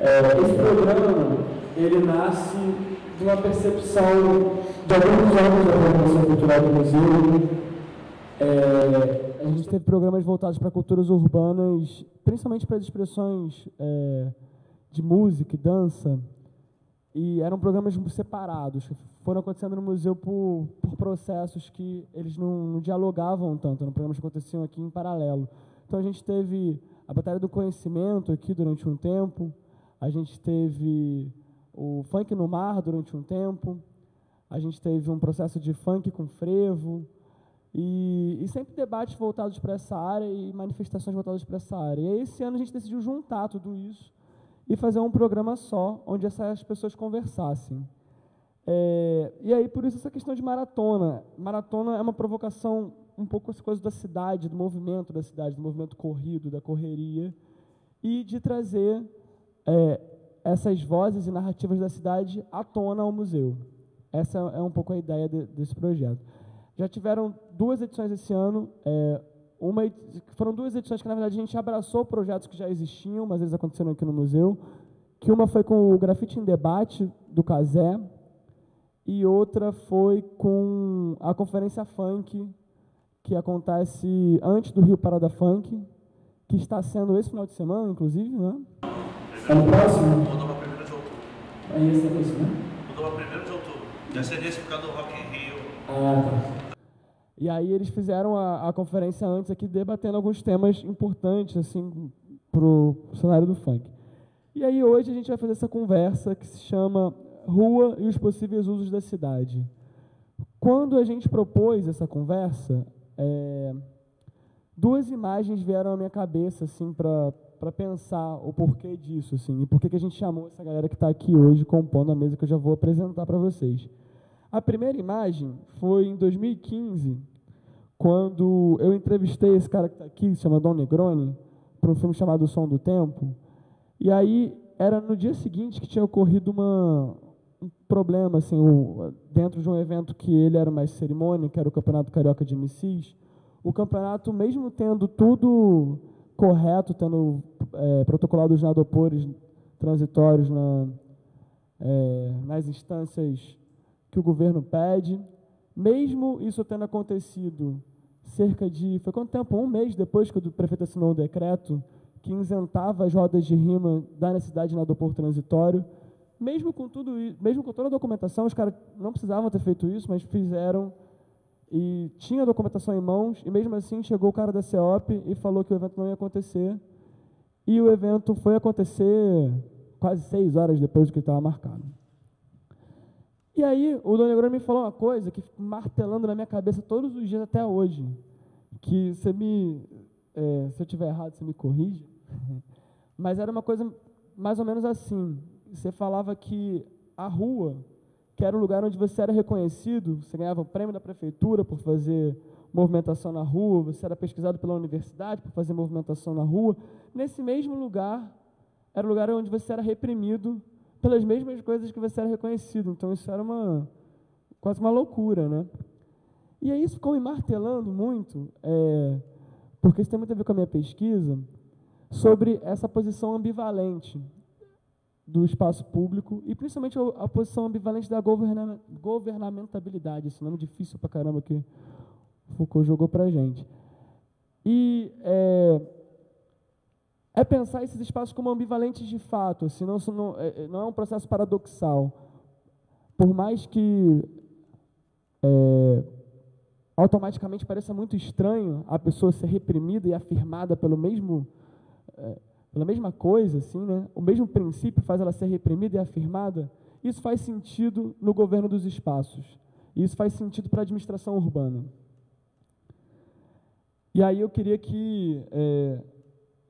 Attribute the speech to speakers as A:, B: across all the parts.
A: Esse programa, ele nasce de uma percepção de alguns anos da programação cultural do museu. A gente teve programas voltados para culturas urbanas, principalmente para as expressões de música e dança, e eram programas separados, que foram acontecendo no museu por processos que eles não dialogavam tanto, eram programas que aconteciam aqui em paralelo. Então a gente teve a Batalha do Conhecimento aqui durante um tempo, a gente teve o Funk no Mar durante um tempo, a gente teve um processo de funk com frevo, e sempre debates voltados para essa área e manifestações voltadas para essa área. E aí, esse ano a gente decidiu juntar tudo isso e fazer um programa só, onde essas pessoas conversassem. E aí, por isso, essa questão de maratona. Maratona é uma provocação, um pouco essa coisa da cidade, do movimento da cidade, do movimento corrido, da correria, e de trazer essas vozes e narrativas da cidade à tona ao museu. Essa é um pouco a ideia desse projeto. Já tiveram 2 edições esse ano, foram 2 edições que, na verdade, a gente abraçou projetos que já existiam, mas eles aconteceram aqui no museu, que uma foi com o Grafite em Debate, do Casé, e outra foi com a Conferência Funk, que acontece antes do Rio Parada Funk, que está sendo esse final de semana, inclusive, né? É no próximo?
B: Mudou para 1º de outubro.
A: É isso, né?
B: Mudou para 1º de outubro. Deve ser nesse por causa do Rock in Rio.
A: Tá. E aí eles fizeram a conferência antes aqui, debatendo alguns temas importantes, assim, para o cenário do funk. E aí hoje a gente vai fazer essa conversa que se chama Rua e os possíveis usos da cidade. Quando a gente propôs essa conversa, 2 imagens vieram à minha cabeça, assim, para pensar o porquê disso, assim, e por que a gente chamou essa galera que está aqui hoje compondo a mesa que eu já vou apresentar para vocês. A primeira imagem foi em 2015, quando eu entrevistei esse cara que está aqui, se chama Dom Negroni, para um filme chamado O Som do Tempo. E aí, era no dia seguinte que tinha ocorrido um problema, assim, dentro de um evento que ele era mais cerimônia, que era o Campeonato Carioca de MCs. O campeonato, mesmo tendo tudo correto, tendo protocolado os nadopores transitórios nas instâncias que o governo pede, mesmo isso tendo acontecido foi quanto tempo? 1 mês depois que o prefeito assinou o decreto que isentava as rodas de rima da necessidade de nadopor transitório, mesmo com tudo isso, mesmo com toda a documentação, os caras não precisavam ter feito isso, mas fizeram, e tinha a documentação em mãos, e mesmo assim chegou o cara da CEOP e falou que o evento não ia acontecer, e o evento foi acontecer quase 6 horas depois do que estava marcado. E aí, o Dom Negroni me falou uma coisa que fica martelando na minha cabeça todos os dias até hoje, que se eu estiver errado, você me corrige, mas era uma coisa mais ou menos assim. Você falava que a rua, que era o lugar onde você era reconhecido, você ganhava o prêmio da prefeitura por fazer movimentação na rua, você era pesquisado pela universidade por fazer movimentação na rua, nesse mesmo lugar, era o lugar onde você era reprimido pelas mesmas coisas que você era reconhecido. Então, isso era quase uma loucura, né? E aí isso ficou me martelando muito, porque isso tem muito a ver com a minha pesquisa, sobre essa posição ambivalente do espaço público, e principalmente a posição ambivalente da governamentabilidade, esse nome difícil pra caramba que o Foucault jogou pra gente. E pensar esses espaços como ambivalentes de fato, assim, não é um processo paradoxal. Por mais que automaticamente pareça muito estranho a pessoa ser reprimida e afirmada pela mesma coisa, assim, né? O mesmo princípio faz ela ser reprimida e afirmada, isso faz sentido no governo dos espaços. E isso faz sentido para a administração urbana. E aí eu queria que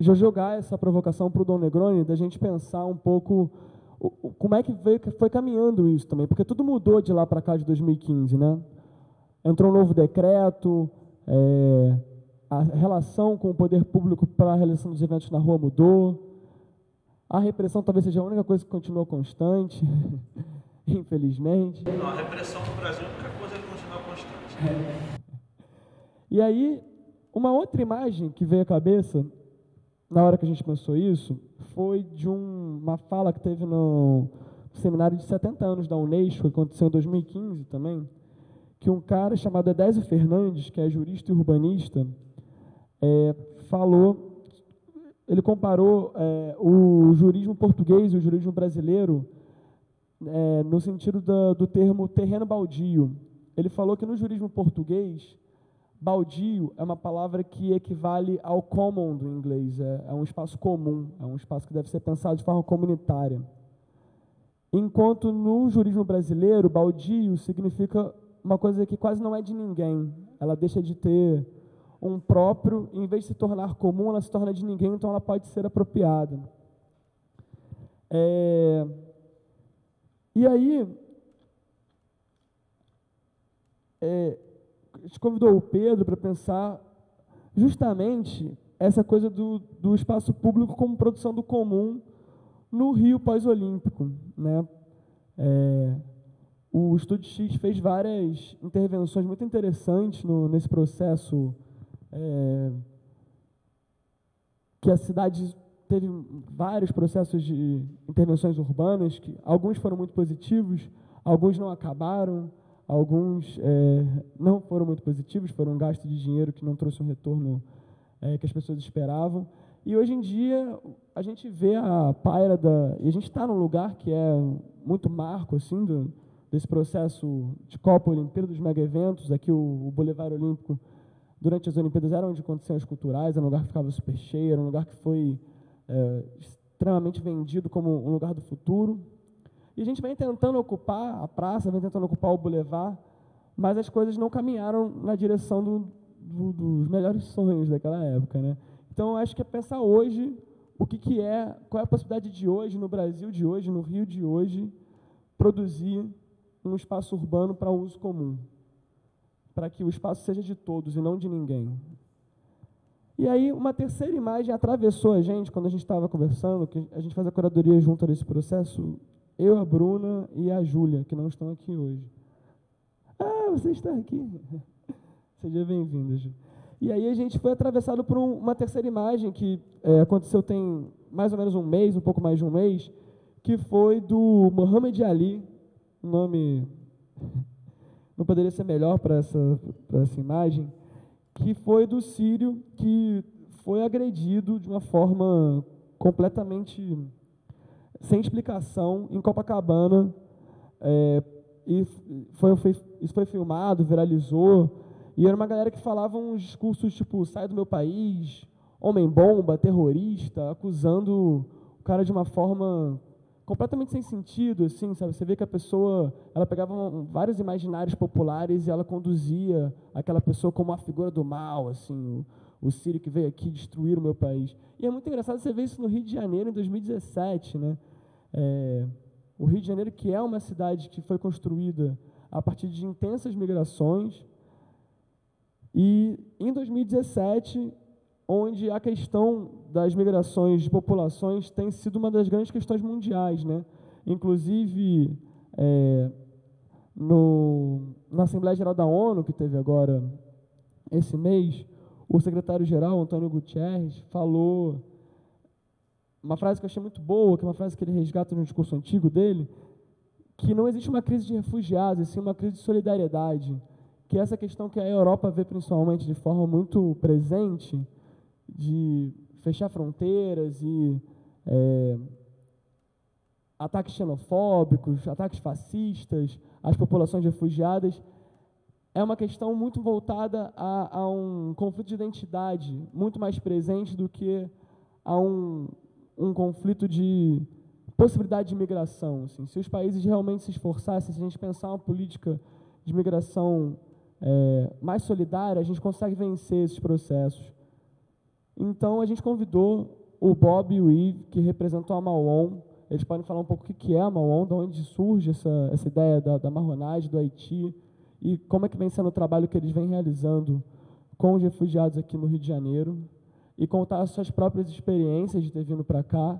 A: jogar essa provocação para o Dom Negroni, da gente pensar um pouco como é que foi caminhando isso também, porque tudo mudou de lá para cá, de 2015, né? Entrou um novo decreto, a relação com o poder público para a realização dos eventos na rua mudou, a repressão talvez seja a única coisa que continua constante, infelizmente.
B: Não, a repressão no Brasil, a única coisa é que continua constante.
A: E aí, uma outra imagem que veio à cabeça na hora que a gente pensou isso, foi de uma fala que teve no seminário de 70 anos da Unesco, que aconteceu em 2015 também, que um cara chamado Edésio Fernandes, que é jurista e urbanista, falou, ele comparou o jurismo português e o jurismo brasileiro no sentido do termo terreno baldio. Ele falou que no jurismo português, baldio é uma palavra que equivale ao common do inglês, é um espaço comum, é um espaço que deve ser pensado de forma comunitária. Enquanto no jurismo brasileiro, baldio significa uma coisa que quase não é de ninguém, ela deixa de ter um próprio, e em vez de se tornar comum, ela se torna de ninguém, então ela pode ser apropriada. E aí, a gente convidou o Pedro para pensar justamente essa coisa do espaço público como produção do comum no Rio pós-olímpico, né? O Estúdio X fez várias intervenções muito interessantes nesse processo que a cidade teve vários processos de intervenções urbanas, que alguns foram muito positivos, alguns não acabaram, alguns não foram muito positivos, foram um gasto de dinheiro que não trouxe um retorno que as pessoas esperavam. E hoje em dia a gente vê a paira e a gente está num lugar que é muito marco assim desse processo de Copa, Olimpíada, dos mega eventos. Aqui o Boulevard Olímpico, durante as Olimpíadas, era onde aconteciam as culturais, era um lugar que ficava super cheio, era um lugar que foi extremamente vendido como um lugar do futuro. E a gente vem tentando ocupar a praça, vem tentando ocupar o Boulevard, mas as coisas não caminharam na direção dos melhores sonhos daquela época, né? Então, eu acho que é pensar hoje qual é a possibilidade de hoje, no Brasil de hoje, no Rio de hoje, produzir um espaço urbano para uso comum, para que o espaço seja de todos e não de ninguém. E aí, uma terceira imagem atravessou a gente, quando a gente estava conversando, que a gente faz a curadoria junto desse processo, eu, a Bruna e a Júlia, que não estão aqui hoje. Ah, você está aqui. Seja bem-vinda, Júlia. E aí a gente foi atravessado por uma terceira imagem que aconteceu tem mais ou menos um mês, um pouco mais de um mês, que foi do Muhammad Ali, um nome não poderia ser melhor para essa imagem, que foi do sírio que foi agredido de uma forma completamente sem explicação em Copacabana, e isso foi filmado, viralizou. E era uma galera que falava uns discursos tipo, sai do meu país, homem-bomba, terrorista, acusando o cara de uma forma completamente sem sentido, assim, sabe? Você vê que a pessoa, ela pegava vários imaginários populares e ela conduzia aquela pessoa como uma figura do mal, assim, o sírio que veio aqui destruir o meu país. E é muito engraçado você ver isso no Rio de Janeiro, em 2017, né? O Rio de Janeiro, que é uma cidade que foi construída a partir de intensas migrações, e em 2017, onde a questão das migrações de populações tem sido uma das grandes questões mundiais, né? Inclusive, na Assembleia Geral da ONU, que teve agora esse mês, o secretário-geral, Antônio Guterres, falou uma frase que eu achei muito boa, que é uma frase que ele resgata no discurso antigo dele, que não existe uma crise de refugiados, e sim uma crise de solidariedade, que é essa questão que a Europa vê principalmente de forma muito presente, de fechar fronteiras e ataques xenofóbicos, ataques fascistas, às populações refugiadas, é uma questão muito voltada a um conflito de identidade, muito mais presente do que a um conflito de possibilidade de migração. Assim. Se os países realmente se esforçassem, se a gente pensar uma política de migração mais solidária, a gente consegue vencer esses processos. Então, a gente convidou o Bob e o Yves, que representam a Mauon. Eles podem falar um pouco o que é a Mauon, de onde surge essa ideia da marronagem, do Haiti, e como é que vem sendo o trabalho que eles vêm realizando com os refugiados aqui no Rio de Janeiro, e contar as suas próprias experiências de ter vindo para cá.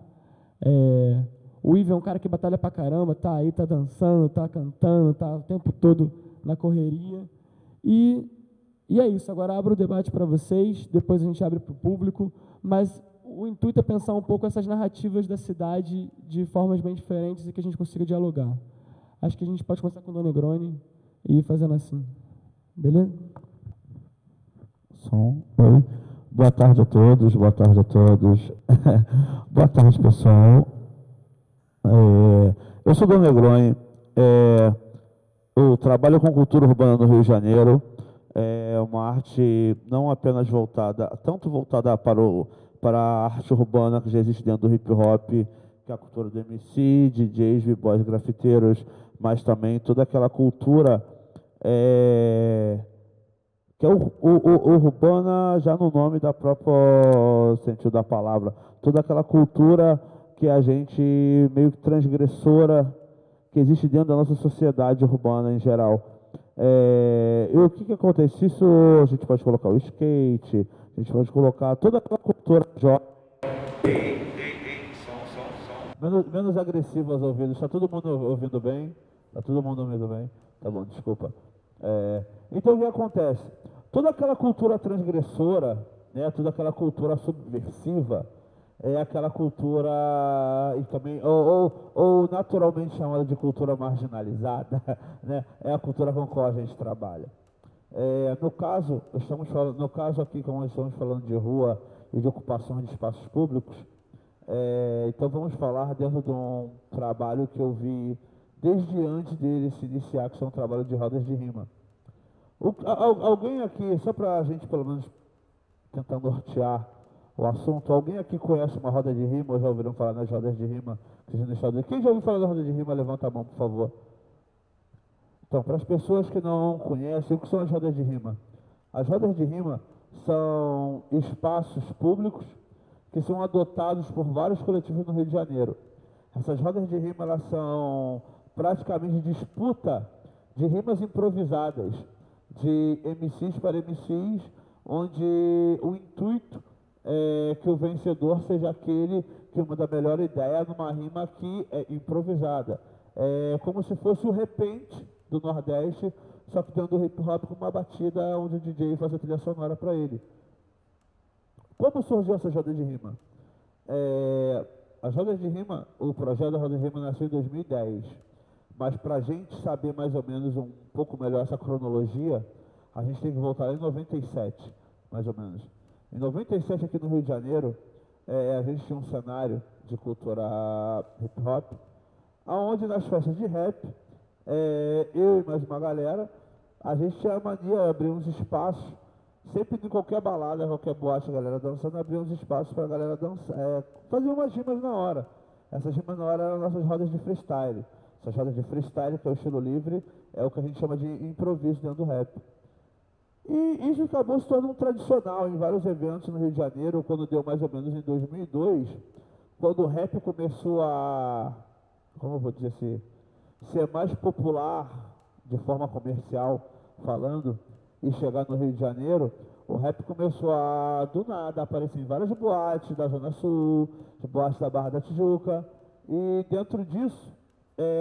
A: O Yves é um cara que batalha pra caramba, tá aí, tá dançando, tá cantando, tá o tempo todo na correria. E é isso, agora abro o debate para vocês, depois a gente abre para o público, mas o intuito é pensar um pouco essas narrativas da cidade de formas bem diferentes e que a gente consiga dialogar. Acho que a gente pode começar com o Dona Negroni e ir fazendo assim. Beleza?
C: Som. Oi. Boa tarde a todos, boa tarde a todos. Boa tarde, pessoal. Eu sou Dona Negroni. Eu trabalho com cultura urbana no Rio de Janeiro. É uma arte não apenas voltada para a arte urbana que já existe dentro do hip hop, que é a cultura do MC, DJs, b-boys, grafiteiros, mas também toda aquela cultura que é urbana já no nome da própria sentido da palavra, toda aquela cultura que a gente meio que transgressora que existe dentro da nossa sociedade urbana em geral. E o que acontece? Isso a gente pode colocar o skate, a gente pode colocar toda aquela cultura jovem. Menos agressivo aos ouvidos. Está todo mundo ouvindo bem? Está todo mundo ouvindo bem? Tá bom, desculpa. Então o que acontece? Toda aquela cultura transgressora, né, toda aquela cultura subversiva, é aquela cultura e também ou naturalmente chamada de cultura marginalizada, né? É a cultura com a qual a gente trabalha. No caso aqui, como nós estamos falando de rua e de ocupação de espaços públicos, então vamos falar dentro de um trabalho que eu vi desde antes dele se iniciar, que são um trabalho de rodas de rima. Alguém aqui, só para a gente pelo menos tentar nortear o assunto, alguém aqui conhece uma roda de rima ou já ouviram falar nas rodas de rima? Quem já ouviu falar da roda de rima, levanta a mão, por favor. Então, para as pessoas que não conhecem, o que são as rodas de rima? As rodas de rima são espaços públicos que são adotados por vários coletivos no Rio de Janeiro. Essas rodas de rima, elas são praticamente disputa de rimas improvisadas, de MCs para MCs, onde o intuito é que o vencedor seja aquele que manda a melhor ideia numa rima que é improvisada. É como se fosse o repente do Nordeste, só que dentro do hip hop com uma batida onde o DJ faz a trilha sonora para ele. Como surgiu essa roda de rima? As rodas de rima, o projeto da roda de rima nasceu em 2010, mas para a gente saber mais ou menos um pouco melhor essa cronologia, a gente tem que voltar em 97, mais ou menos. Em 97, aqui no Rio de Janeiro, a gente tinha um cenário de cultura hip hop, onde nas festas de rap, eu e mais uma galera, a gente tinha a mania de abrir uns espaços, sempre em qualquer balada, qualquer boate, a galera dançando, abrir uns espaços para a galera dançar, fazer umas rimas na hora. Essas rimas na hora eram nossas rodas de freestyle. Essas rodas de freestyle, que é o estilo livre, é o que a gente chama de improviso dentro do rap. E isso acabou se tornando um tradicional em vários eventos no Rio de Janeiro, quando deu mais ou menos em 2002, quando o rap começou a, como eu vou dizer assim, ser mais popular de forma comercial falando e chegar no Rio de Janeiro, o rap começou a, do nada, aparecer em várias boates da Zona Sul, boates da Barra da Tijuca, e dentro disso,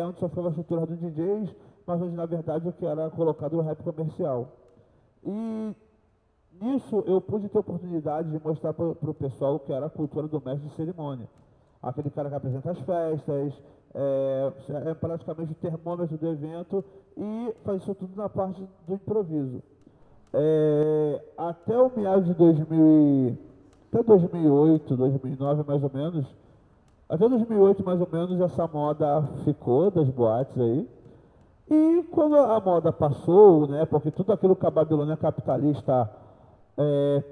C: onde só ficava a estrutura dos DJs, mas onde na verdade o que era colocado no rap comercial. E nisso eu pude ter a oportunidade de mostrar para o pessoal o que era a cultura do mestre de cerimônia. Aquele cara que apresenta as festas, é praticamente o termômetro do evento e faz isso tudo na parte do improviso. Até o meado de 2008, 2009 mais ou menos, até 2008 mais ou menos essa moda ficou das boates aí. E quando a moda passou, né, porque tudo aquilo que a Babilônia capitalista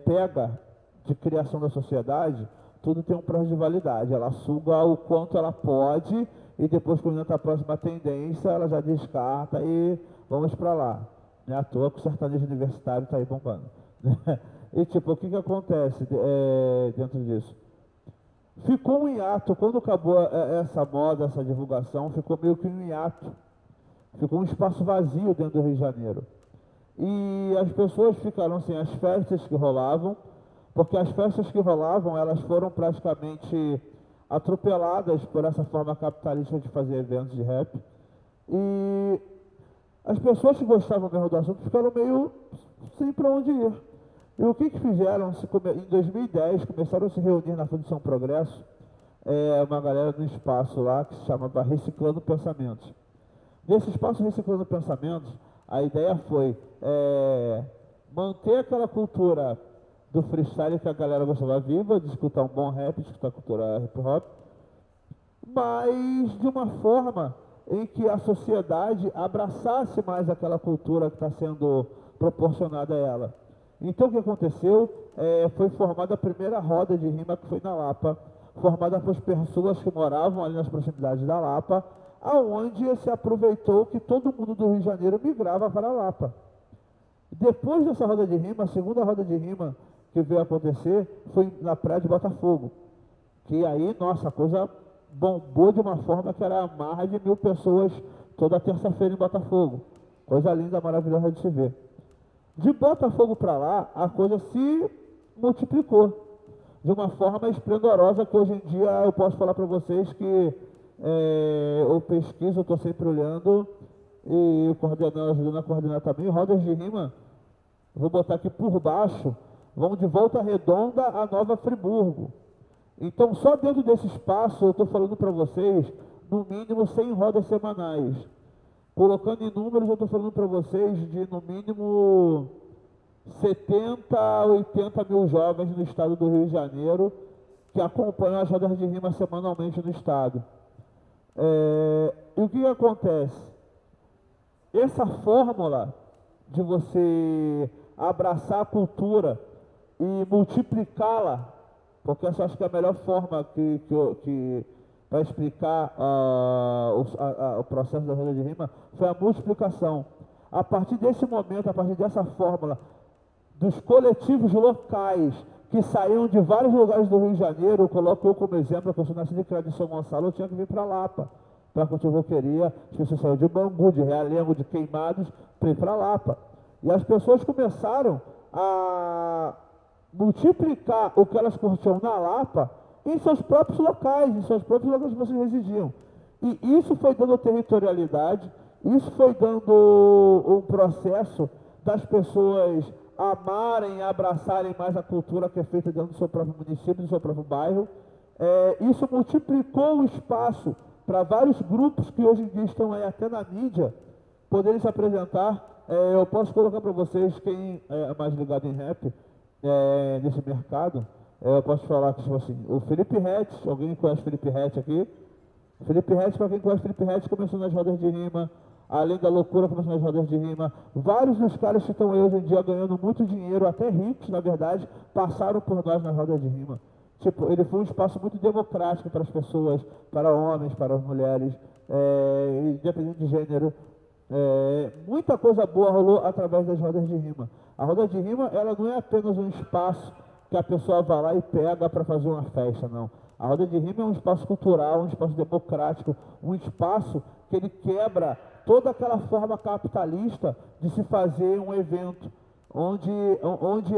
C: pega de criação da sociedade, tudo tem um prazo de validade. Ela suga o quanto ela pode e depois, quando entra a próxima tendência, ela já descarta e vamos para lá. Não é à toa que o sertanejo universitário está aí bombando. E tipo, o que acontece dentro disso? Ficou um hiato, quando acabou essa moda, essa divulgação, ficou meio que um hiato. Ficou um espaço vazio dentro do Rio de Janeiro. E as pessoas ficaram sem as festas que rolavam, porque as festas que rolavam, elas foram praticamente atropeladas por essa forma capitalista de fazer eventos de rap. E as pessoas que gostavam mesmo do assunto ficaram meio sem para onde ir. E o que fizeram? Em 2010, começaram a se reunir na Fundação Progresso, uma galera no espaço lá que se chamava Reciclando Pensamentos. Nesse espaço Reciclando Pensamentos, a ideia foi manter aquela cultura do freestyle que a galera gostava viva, de escutar um bom rap, de escutar a cultura hip hop, mas de uma forma em que a sociedade abraçasse mais aquela cultura que está sendo proporcionada a ela. Então o que aconteceu? Foi formada a primeira roda de rima, que foi na Lapa, formada por pessoas que moravam ali nas proximidades da Lapa, aonde se aproveitou que todo mundo do Rio de Janeiro migrava para a Lapa. Depois dessa roda de rima, a segunda roda de rima que veio acontecer foi na praia de Botafogo, que aí, nossa, a coisa bombou de uma forma que era mais de 1000 pessoas toda terça-feira em Botafogo. Coisa linda, maravilhosa de se ver. De Botafogo para lá, a coisa se multiplicou de uma forma esplendorosa, que hoje em dia eu posso falar para vocês que eu pesquiso, eu estou sempre olhando e coordenando, ajudando a coordenar também. Rodas de rima, vou botar aqui por baixo, vão de Volta Redonda a Nova Friburgo. Então, só dentro desse espaço, eu estou falando para vocês, no mínimo 100 rodas semanais. Colocando em números, eu estou falando para vocês de, no mínimo, 70 a 80 mil jovens no estado do Rio de Janeiro que acompanham as rodas de rima semanalmente no estado. E o que acontece? Essa fórmula de você abraçar a cultura e multiplicá-la, porque eu acho que a melhor forma para explicar o processo da roda de rima foi a multiplicação. A partir desse momento, a partir dessa fórmula, dos coletivos locais que saíam de vários lugares do Rio de Janeiro, eu coloco eu como exemplo, que eu sou nascido e criado em São Gonçalo, eu tinha que vir para Lapa, para curtir roqueria. As pessoas saíram de Bangu, de Realengo, de Queimados, para ir para Lapa. E as pessoas começaram a multiplicar o que elas curtiam na Lapa em seus próprios locais, que vocês residiam. E isso foi dando territorialidade, isso foi dando um processo das pessoas amarem, abraçarem mais a cultura que é feita dentro do seu próprio município, do seu próprio bairro. Isso multiplicou o espaço para vários grupos que hoje em dia estão aí até na mídia poderem se apresentar. Eu posso colocar para vocês, quem é mais ligado em rap, nesse mercado, eu posso falar que, tipo assim, o Felipe Ret, alguém conhece o Felipe Ret aqui? Felipe Ret, para quem conhece Felipe Ret, começou nas rodas de rima, além da loucura, começou nas rodas de rima. Vários dos caras que estão aí hoje em dia ganhando muito dinheiro, até ricos, na verdade, passaram por nós nas rodas de rima. Tipo, ele foi um espaço muito democrático para as pessoas, para homens, para as mulheres, independente de gênero. Muita coisa boa rolou através das rodas de rima. A roda de rima, ela não é apenas um espaço que a pessoa vai lá e pega para fazer uma festa, não. A roda de rima é um espaço cultural, um espaço democrático, um espaço que ele quebra toda aquela forma capitalista de se fazer um evento, onde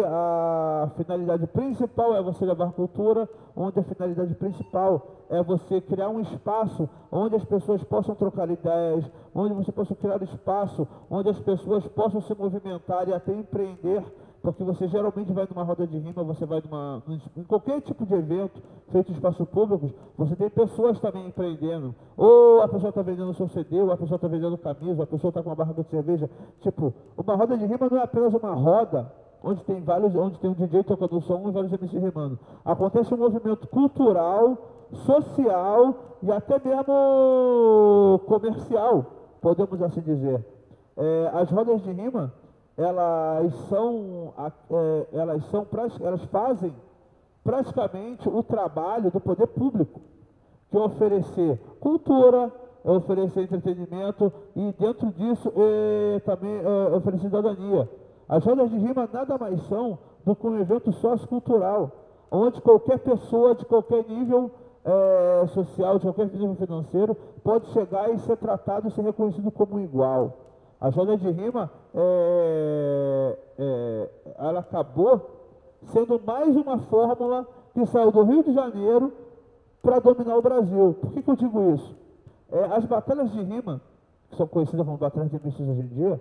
C: a finalidade principal é você levar cultura, onde a finalidade principal é você criar um espaço onde as pessoas possam trocar ideias, onde você possa criar espaço, onde as pessoas possam se movimentar e até empreender, porque você geralmente vai numa roda de rima, você vai em qualquer tipo de evento feito em espaços públicos, você tem pessoas também empreendendo, ou a pessoa está vendendo seu CD, ou a pessoa está vendendo camisa, ou a pessoa está com uma barraca de cerveja. Tipo, uma roda de rima não é apenas uma roda onde tem um DJ tocando som e vários MC rimando. Acontece um movimento cultural, social e até mesmo comercial, podemos assim dizer. As rodas de rima, elas fazem praticamente o trabalho do poder público, que é oferecer cultura, é oferecer entretenimento e dentro disso também oferecer cidadania. As rodas de rima nada mais são do que um evento sociocultural, onde qualquer pessoa de qualquer nível social, de qualquer nível financeiro, pode chegar e ser tratado e ser reconhecido como igual. A roda de rima, ela acabou sendo mais uma fórmula que saiu do Rio de Janeiro para dominar o Brasil. Por que eu digo isso? As batalhas de rima, que são conhecidas como batalhas de MCs hoje em dia,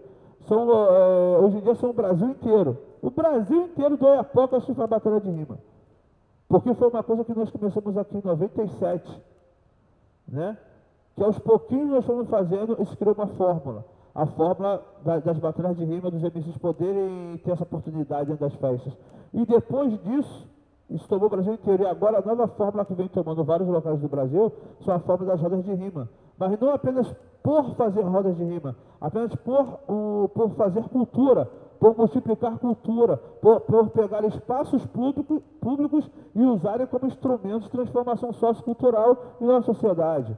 C: hoje em dia são o Brasil inteiro. O Brasil inteiro do Oiapoque se faz batalha de rima. Porque foi uma coisa que nós começamos aqui em 97, né? Que aos pouquinhos nós fomos fazendo e se criou uma fórmula. A fórmula das batalhas de rima, dos MCs poderem ter essa oportunidade dentro das festas. E depois disso, isso tomou o Brasil inteiro. E agora a nova fórmula que vem tomando vários locais do Brasil são a fórmula das rodas de rima. Mas não apenas por fazer rodas de rima, apenas por fazer cultura, por multiplicar cultura, por pegar espaços públicos e usarem como instrumentos de transformação sociocultural em nossa sociedade.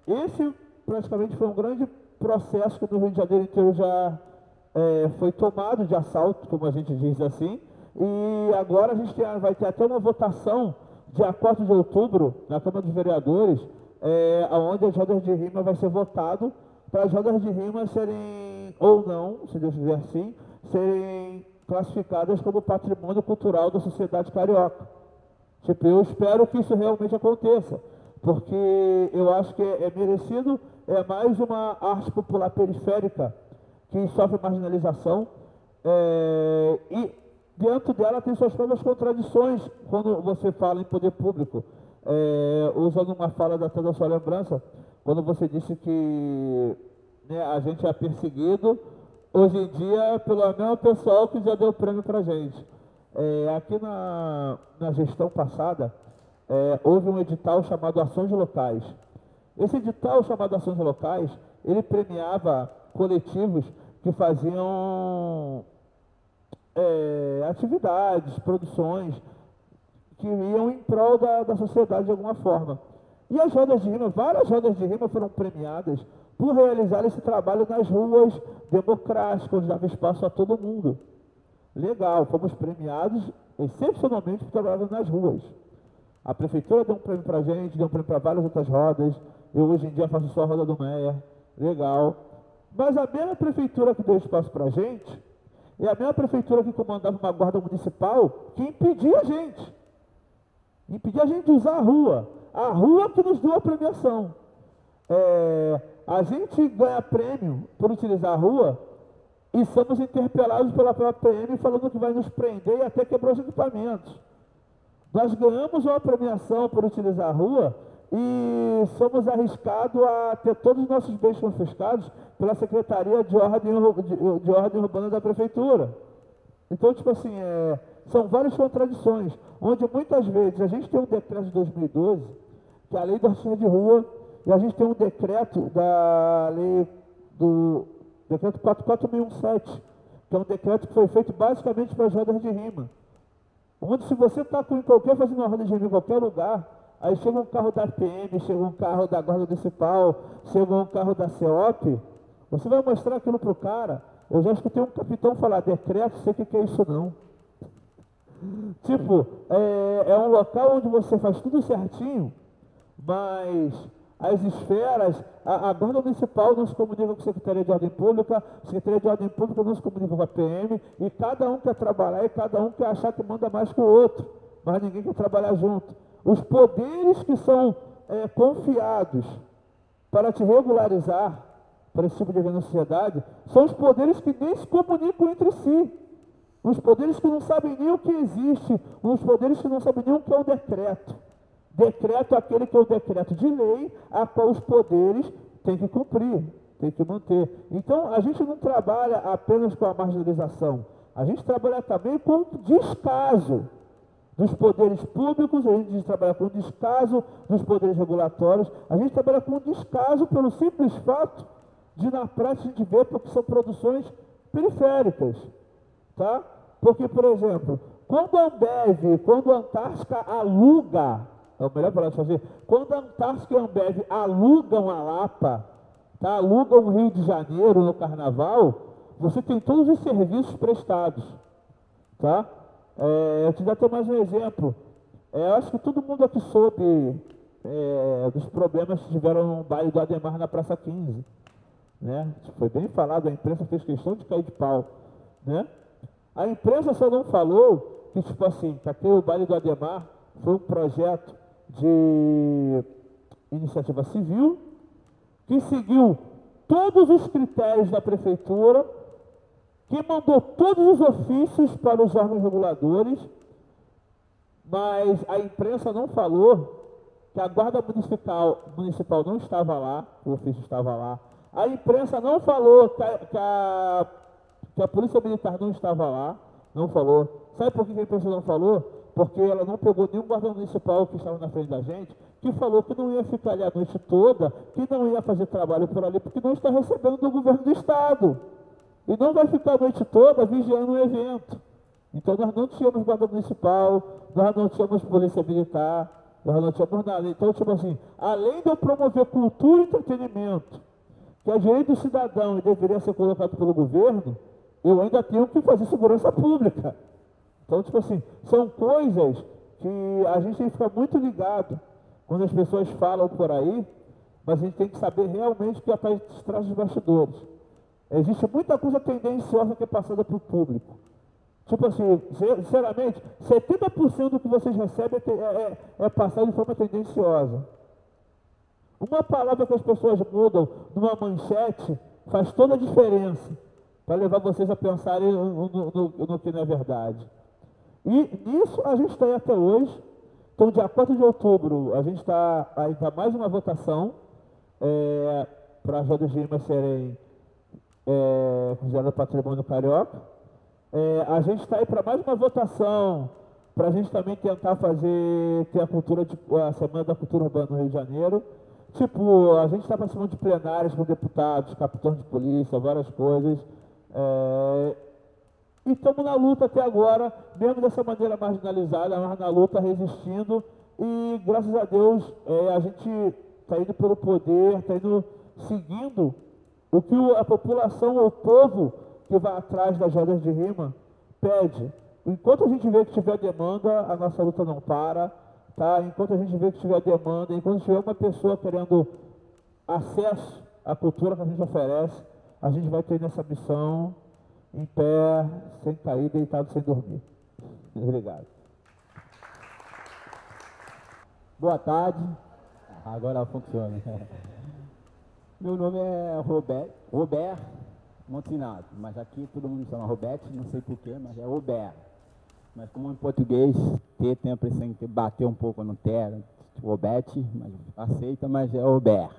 C: Esse praticamente foi um grande processo que no Rio de Janeiro inteiro já foi tomado de assalto, como a gente diz assim, e agora a gente vai ter até uma votação dia 4 de outubro na Câmara dos Vereadores, onde as rodas de rima vai ser votado para as rodas de rima serem, ou não, se Deus quiser sim, serem classificadas como patrimônio cultural da sociedade carioca. Tipo, eu espero que isso realmente aconteça, porque eu acho que é merecido, é mais uma arte popular periférica que sofre marginalização, e dentro dela tem suas próprias contradições quando você fala em poder público. Usando uma fala até da sua lembrança, quando você disse que, né, a gente é perseguido, hoje em dia, pelo mesmo pessoal que já deu prêmio para a gente. Aqui na gestão passada, houve um edital chamado Ações Locais. Esse edital chamado Ações Locais, ele premiava coletivos que faziam atividades, produções, que iam em prol da sociedade de alguma forma. E as rodas de rima, várias rodas de rima foram premiadas por realizar esse trabalho nas ruas democráticas, onde dava espaço a todo mundo. Legal, fomos premiados excepcionalmente por trabalhar nas ruas. A prefeitura deu um prêmio para a gente, deu um prêmio para várias outras rodas. Eu hoje em dia faço só a roda do Meia. Legal. Mas a mesma prefeitura que deu espaço para a gente, é a mesma prefeitura que comandava uma guarda municipal que impedia a gente. Impedia a gente de usar a rua que nos deu a premiação. A gente ganha prêmio por utilizar a rua e somos interpelados pela própria PM falando que vai nos prender e até quebrar os equipamentos. Nós ganhamos uma premiação por utilizar a rua e somos arriscados a ter todos os nossos bens confiscados pela Secretaria de Ordem Urbana da Prefeitura. Então, tipo assim, são várias contradições, onde muitas vezes a gente tem um decreto de 2012, que é a lei da artista de rua, e a gente tem um decreto da lei do decreto 44617, que é um decreto que foi feito basicamente para as rodas de rima. Onde se você está fazendo uma roda de rima em qualquer lugar, aí chega um carro da PM, chega um carro da Guarda Municipal, chega um carro da CEOP, você vai mostrar aquilo para o cara. Eu já escutei um capitão falar, decreto, sei o que é isso não. Tipo, é um local onde você faz tudo certinho, mas as esferas, a Guarda Municipal não se comunica com a Secretaria de Ordem Pública, a Secretaria de Ordem Pública não se comunica com a PM, e cada um quer trabalhar e cada um quer achar que manda mais que o outro, mas ninguém quer trabalhar junto. Os poderes que são confiados para te regularizar para esse tipo de evento na sociedade, são os poderes que nem se comunicam entre si. Os poderes que não sabem nem o que existe, os poderes que não sabem nem o que é um decreto. Decreto é aquele que é o decreto de lei, a qual os poderes têm que cumprir, têm que manter. Então, a gente não trabalha apenas com a marginalização, a gente trabalha também com o descaso dos poderes públicos, a gente trabalha com o descaso dos poderes regulatórios, a gente trabalha com o descaso pelo simples fato de, na prática, a gente ver porque são produções periféricas, tá? Porque, por exemplo, quando a Ambev, quando a Antártica aluga, é o melhor para fazer, quando a Antártica e a Ambev alugam a Lapa, tá? Alugam o Rio de Janeiro no Carnaval, você tem todos os serviços prestados, tá? Eu te dou até mais um exemplo. Eu acho que todo mundo aqui soube dos problemas que tiveram no baile do Ademar na Praça 15. Né? Foi bem falado, a imprensa fez questão de cair de pau. Né? A imprensa só não falou que, tipo assim, que aquele baile do Ademar foi um projeto de iniciativa civil que seguiu todos os critérios da prefeitura, que mandou todos os ofícios para os órgãos reguladores, mas a imprensa não falou que a Guarda Municipal não estava lá, o ofício estava lá. A imprensa não falou que a Polícia Militar não estava lá, não falou. Sabe por que a imprensa não falou? Porque ela não pegou nenhum guarda municipal que estava na frente da gente, que falou que não ia ficar ali a noite toda, que não ia fazer trabalho por ali, porque não está recebendo do governo do Estado. E não vai ficar a noite toda vigiando o evento. Então nós não tínhamos guarda municipal, nós não tínhamos polícia militar, nós não tínhamos nada. Então, tipo assim, além de eu promover cultura e entretenimento, que é direito do cidadão e deveria ser colocado pelo governo, eu ainda tenho que fazer segurança pública. Então, tipo assim, são coisas que a gente tem que ficar muito ligado quando as pessoas falam por aí, mas a gente tem que saber realmente o que está atrás dos bastidores. Existe muita coisa tendenciosa que é passada para o público. Tipo assim, sinceramente, 70% do que vocês recebem é passado de forma tendenciosa. Uma palavra que as pessoas mudam numa manchete faz toda a diferença para levar vocês a pensarem no que não é verdade. E nisso a gente está aí até hoje. Então, dia 4 de outubro, a gente está aí para mais uma votação para as joias de imã serem consideradas patrimônio carioca. A gente está aí para mais uma votação para a gente também tentar ter a Semana da Cultura Urbana no Rio de Janeiro. Tipo, a gente está participando de plenários com deputados, capitães de polícia, várias coisas. E estamos na luta até agora, mesmo dessa maneira marginalizada, mas na luta, resistindo. E, graças a Deus, a gente está indo pelo poder, está indo seguindo o que a população, o povo que vai atrás das rodas de rima pede. Enquanto a gente vê que tiver demanda, a nossa luta não para. Tá? Enquanto a gente vê que tiver demanda, enquanto tiver uma pessoa querendo acesso à cultura que a gente oferece, a gente vai ter nessa missão em pé, sem cair, deitado, sem dormir. Obrigado.
D: Boa tarde. Agora funciona. Meu nome é Robert Montinato, mas aqui todo mundo chama Roberto, não sei porquê, mas é Robert. Mas como em português, tem a impressão que bater um pouco no terra, Roberto, mas aceita, mas é Robert.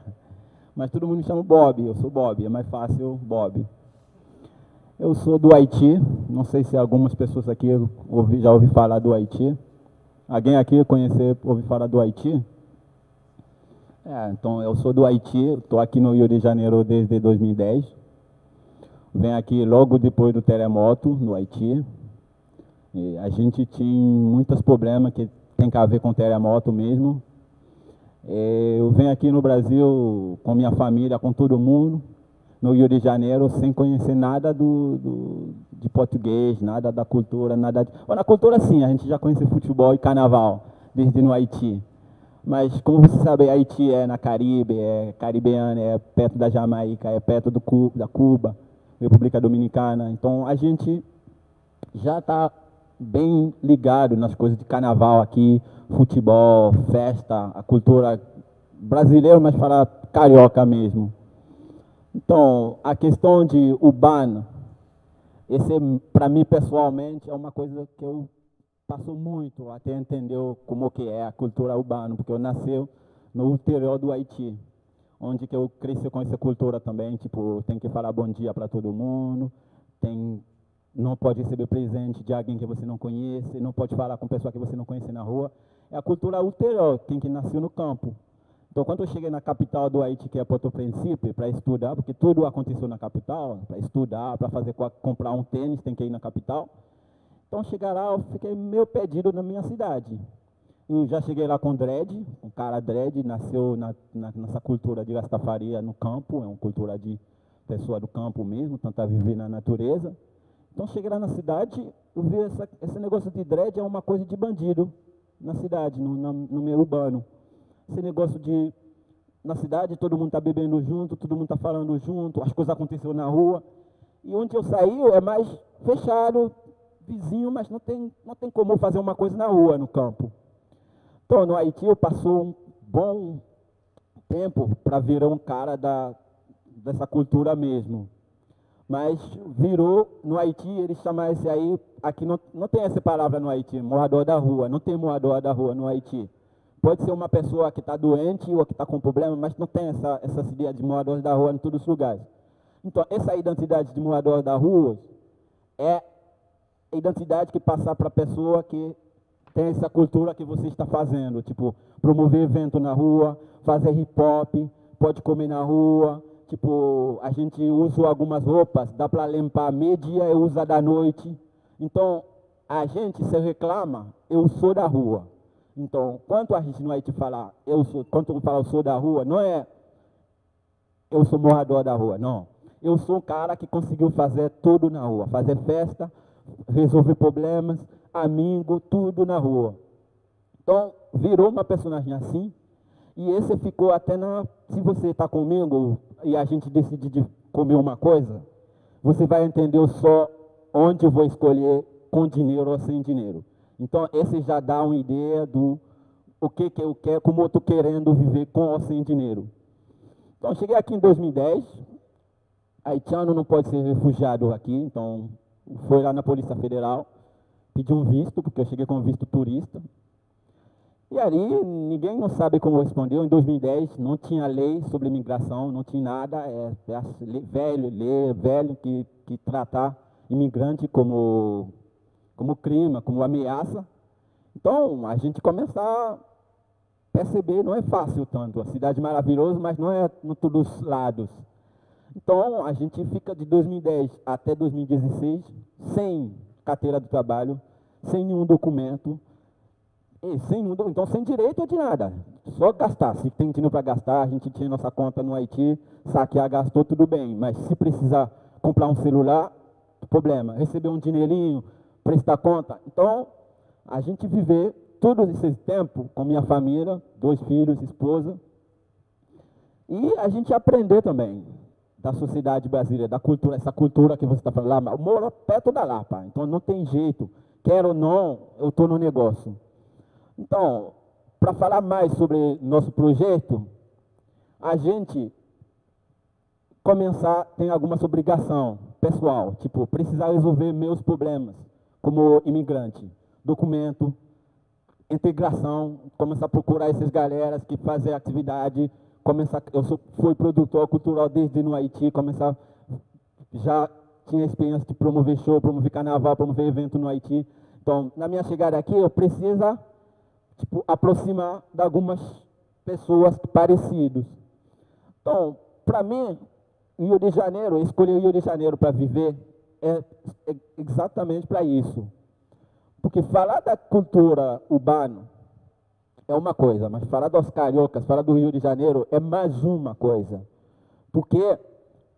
D: Mas todo mundo me chama Bob, eu sou Bob, é mais fácil Bob. Eu sou do Haiti, não sei se algumas pessoas aqui já ouviram falar do Haiti. Alguém aqui ouviu falar do Haiti? Então eu sou do Haiti, estou aqui no Rio de Janeiro desde 2010. Venho aqui logo depois do terremoto no Haiti. E a gente tinha muitos problemas que tem a ver com terremoto mesmo. Eu venho aqui no Brasil com minha família, com todo mundo, no Rio de Janeiro, sem conhecer nada de português, nada da cultura, nada de... Na cultura sim, a gente já conhece futebol e carnaval, desde no Haiti. Mas, como você sabe, Haiti é na Caribe, é caribeana, é perto da Jamaica, é perto da Cuba, República Dominicana. Então, a gente já está bem ligado nas coisas de carnaval aqui, futebol, festa, a cultura brasileira, mas falar carioca mesmo. Então, a questão de urbano, esse para mim pessoalmente é uma coisa que eu passo muito até entender como que é a cultura urbana, porque eu nasci no interior do Haiti, onde que eu cresci com essa cultura também, tipo, tem que falar bom dia para todo mundo, não pode receber presente de alguém que você não conhece, não pode falar com pessoa que você não conhece na rua. É a cultura ulterior, quem que nasceu no campo. Então, quando eu cheguei na capital do Haiti, que é Porto Príncipe, para estudar, porque tudo aconteceu na capital, para estudar, para comprar um tênis, tem que ir na capital. Então, chegar lá, eu fiquei meio perdido na minha cidade. Eu já cheguei lá com dread, um cara dread, nasceu nessa cultura de Rastafaria no campo, é uma cultura de pessoa do campo mesmo, tentar viver na natureza. Então, cheguei lá na cidade, eu vi esse negócio de dread é uma coisa de bandido na cidade, no meio urbano. Esse negócio de, na cidade, todo mundo está bebendo junto, todo mundo está falando junto, as coisas aconteceram na rua. E onde eu saí é mais fechado, vizinho, mas não tem como fazer uma coisa na rua, no campo. Então, no Haiti, eu passou um bom tempo para virar um cara dessa cultura mesmo. Mas virou, no Haiti, eles chamam esse aí, aqui não tem essa palavra no Haiti, morador da rua, não tem morador da rua no Haiti. Pode ser uma pessoa que está doente ou que está com problema, mas não tem essa ideia de morador da rua em todos os lugares. Então, essa identidade de morador da rua é a identidade que passa para a pessoa que tem essa cultura que você está fazendo, tipo, promover evento na rua, fazer hip-hop, pode comer na rua, tipo, a gente usa algumas roupas, dá para limpar meio-dia e usa da noite. Então, a gente se reclama, eu sou da rua. Então, quando a gente no Haiti fala, quando eu falo eu sou da rua, não é eu sou morador da rua, não. Eu sou um cara que conseguiu fazer tudo na rua, fazer festa, resolver problemas, amigo, tudo na rua. Então, virou uma personagem assim, e esse ficou até se você está comigo e a gente decide de comer uma coisa, você vai entender só onde eu vou escolher com dinheiro ou sem dinheiro. Então, esse já dá uma ideia do o que eu quero, como eu estou querendo viver com ou sem dinheiro. Então, cheguei aqui em 2010, haitiano não pode ser refugiado aqui, então foi lá na Polícia Federal, pedi um visto, porque eu cheguei com um visto turista. E ali, ninguém não sabe como respondeu. Em 2010, não tinha lei sobre imigração, não tinha nada, velho que tratar imigrante como crime, como ameaça. Então, a gente começa a perceber, não é fácil tanto. A cidade maravilhosa, mas não é em todos os lados. Então, a gente fica de 2010 até 2016 sem carteira de trabalho, sem nenhum documento, então sem direito de nada, só gastar. Se tem dinheiro para gastar, a gente tinha nossa conta no Haiti, saquear, gastou, tudo bem. Mas se precisar comprar um celular, problema. Receber um dinheirinho, prestar conta. Então, a gente viver todo esse tempo com minha família, 2 filhos, esposa, e a gente aprender também da sociedade brasileira, da cultura, essa cultura que você está falando lá, eu moro perto da Lapa, então não tem jeito, quero ou não, eu estou no negócio. Então, para falar mais sobre nosso projeto, a gente tem algumas obrigações pessoal, tipo, precisar resolver meus problemas como imigrante, documento, integração, começar a procurar essas galeras que fazem atividade, fui produtor cultural desde no Haiti, já tinha experiência de promover show, promover carnaval, promover evento no Haiti. Então, na minha chegada aqui, eu preciso aproximar de algumas pessoas parecidas. Então, para mim, Rio de Janeiro, escolher o Rio de Janeiro para viver é exatamente para isso. Porque falar da cultura urbana é uma coisa, mas falar dos cariocas, falar do Rio de Janeiro é mais uma coisa. Porque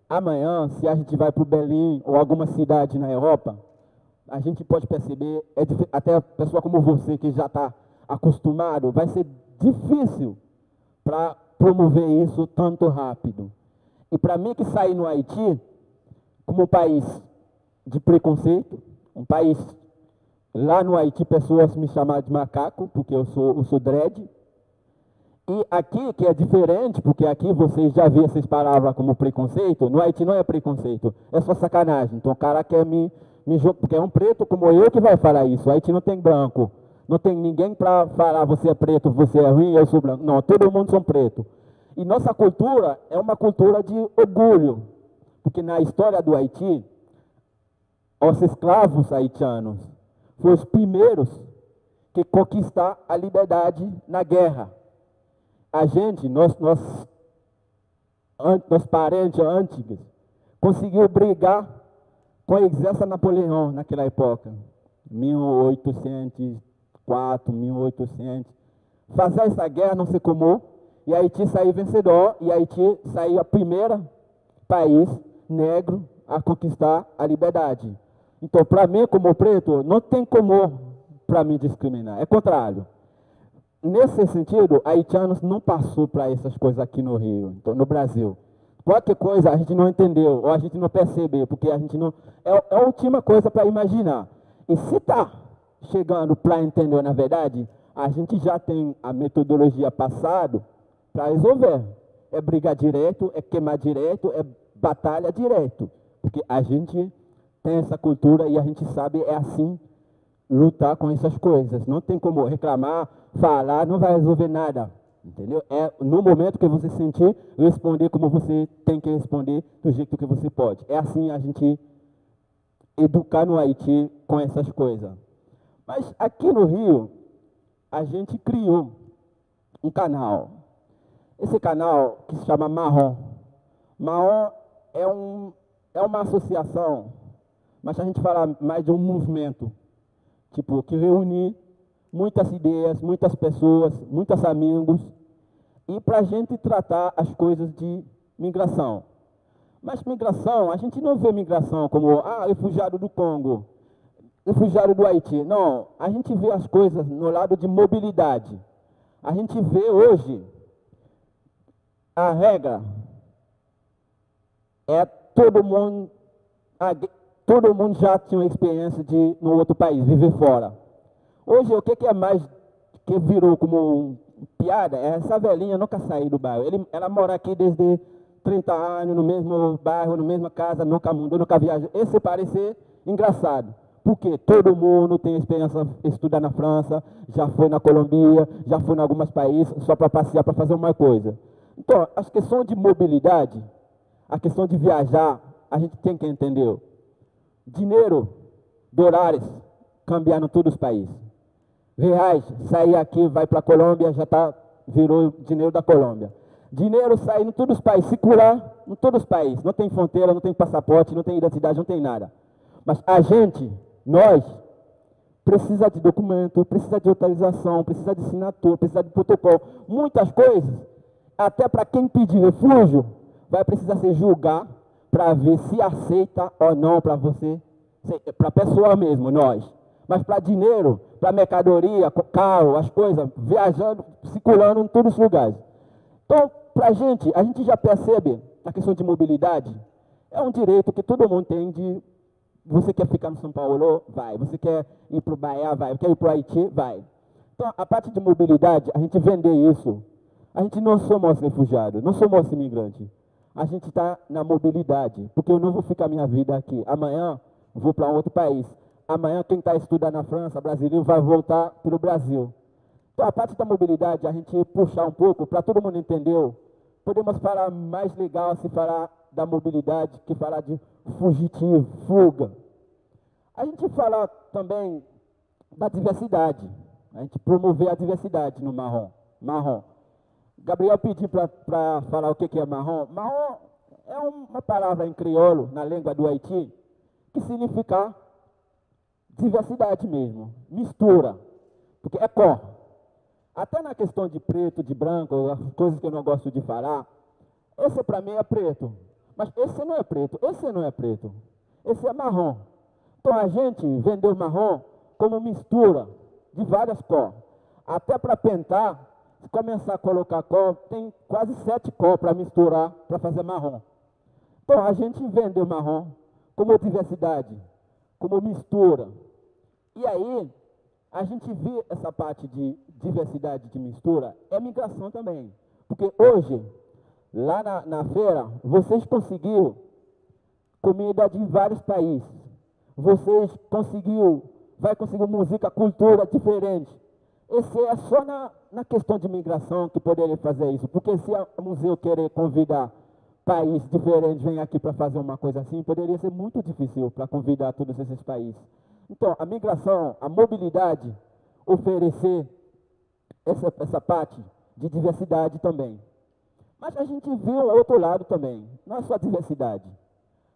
D: amanhã, se a gente vai para o Berlim ou alguma cidade na Europa, a gente pode perceber, até a pessoa como você que já está acostumado, vai ser difícil para promover isso tanto rápido. E para mim que saí no Haiti, como um país de preconceito, um país, lá no Haiti pessoas me chamavam de macaco, porque eu sou dread, e aqui que é diferente, porque aqui vocês já viram essas palavras como preconceito, no Haiti não é preconceito, é só sacanagem. Então o cara quer me jogar, porque é um preto como eu que vai falar isso, o Haiti não tem branco. Não tem ninguém para falar você é preto, você é ruim, eu sou branco. Não, todo mundo são preto. E nossa cultura é uma cultura de orgulho. Porque na história do Haiti, os escravos haitianos foram os primeiros que conquistaram a liberdade na guerra. A gente, nossos parentes antigos, conseguiu brigar com o exército Napoleão naquela época. 1804, 1800, fazer essa guerra não sei como, e Haiti saiu vencedor, e Haiti saiu a primeira país negro a conquistar a liberdade. Então, para mim, como preto, não tem como para mim discriminar, é contrário. Nesse sentido, haitianos não passou para essas coisas aqui no Rio, então, no Brasil. Qualquer coisa a gente não entendeu, ou a gente não percebeu, porque a gente não... É a última coisa para imaginar. E se está chegando para entender, na verdade, a gente já tem a metodologia passada para resolver. é brigar direto, é queimar direto, é batalha direto. Porque a gente tem essa cultura e a gente sabe, é assim, lutar com essas coisas. Não tem como reclamar, falar, não vai resolver nada. Entendeu? É no momento que você sentir, responder como você tem que responder, do jeito que você pode. É assim a gente educar no Haiti com essas coisas. Mas aqui no Rio, a gente criou um canal. Esse canal que se chama Marrom. Marrom é uma associação, mas a gente fala mais de um movimento, tipo, que reúne muitas ideias, muitas pessoas, muitos amigos, e para a gente tratar as coisas de migração. Mas migração, a gente não vê migração como, refugiado do Congo, refugiado do Haiti. Não, a gente vê as coisas no lado de mobilidade. A gente vê hoje, a regra é todo mundo já tinha uma experiência de ir no outro país, viver fora. Hoje, o que é mais que virou como piada é essa velhinha nunca sair do bairro. Ela mora aqui desde 30 anos, no mesmo bairro, na mesma casa, nunca mudou, nunca viajou. Esse parece engraçado, porque todo mundo tem experiência de estudar na França, já foi na Colômbia, já foi em alguns países, só para passear, para fazer uma coisa. Então, as questões de mobilidade, a questão de viajar, a gente tem que entender. Dinheiro, dólares, cambiar em todos os países. Reais, sair aqui, vai para a Colômbia, virou dinheiro da Colômbia. Dinheiro sai em todos os países, circular em todos os países. Não tem fronteira, não tem passaporte, não tem identidade, não tem nada. Mas a gente, nós, precisa de documento, precisa de autorização, precisa de assinatura, precisa de protocolo. Muitas coisas, até para quem pedir refúgio, vai precisar se julgar para ver se aceita ou não para você, para a pessoa mesmo, nós. Mas para dinheiro, para mercadoria, carro, as coisas, viajando, circulando em todos os lugares. Então, para a gente já percebe a questão de mobilidade, é um direito que todo mundo tem de, você quer ficar no São Paulo, vai. Você quer ir para o Bahia, vai. Quer ir para o Haiti, vai. Então, a parte de mobilidade, a gente vender isso. A gente não somos refugiados, não somos imigrantes. A gente está na mobilidade, porque eu não vou ficar minha vida aqui. Amanhã, vou para um outro país. Amanhã, quem está estudando na França, brasileiro, vai voltar para o Brasil. Então, a parte da mobilidade, a gente puxar um pouco, para todo mundo entender, podemos falar mais legal se falar da mobilidade que falar de fugitivo, fuga. A gente fala também da diversidade, a gente promover a diversidade no Marrom. Gabriel pediu para falar o que é marrom. Marrom é uma palavra em crioulo, na língua do Haiti, que significa diversidade mesmo, mistura, porque é cor. Até na questão de preto, de branco, as coisas que eu não gosto de falar, esse para mim é preto, mas esse não é preto, esse não é preto, esse é marrom. Então a gente vendeu marrom como mistura de várias cores. Até para pintar, se começar a colocar cor, tem quase 7 cores para misturar, para fazer marrom. Então a gente vendeu marrom como diversidade, como mistura. E aí, a gente vê essa parte de diversidade, de mistura, é migração também. Porque hoje, lá na feira, vocês conseguiram comida de vários países. Vocês vai conseguir música, cultura diferente. Esse é só na questão de migração que poderia fazer isso. Porque se o museu querer convidar países diferentes, vem aqui para fazer uma coisa assim, poderia ser muito difícil para convidar todos esses países. Então, a migração, a mobilidade, oferecer essa parte de diversidade também. Mas a gente vê o outro lado também, não é só diversidade.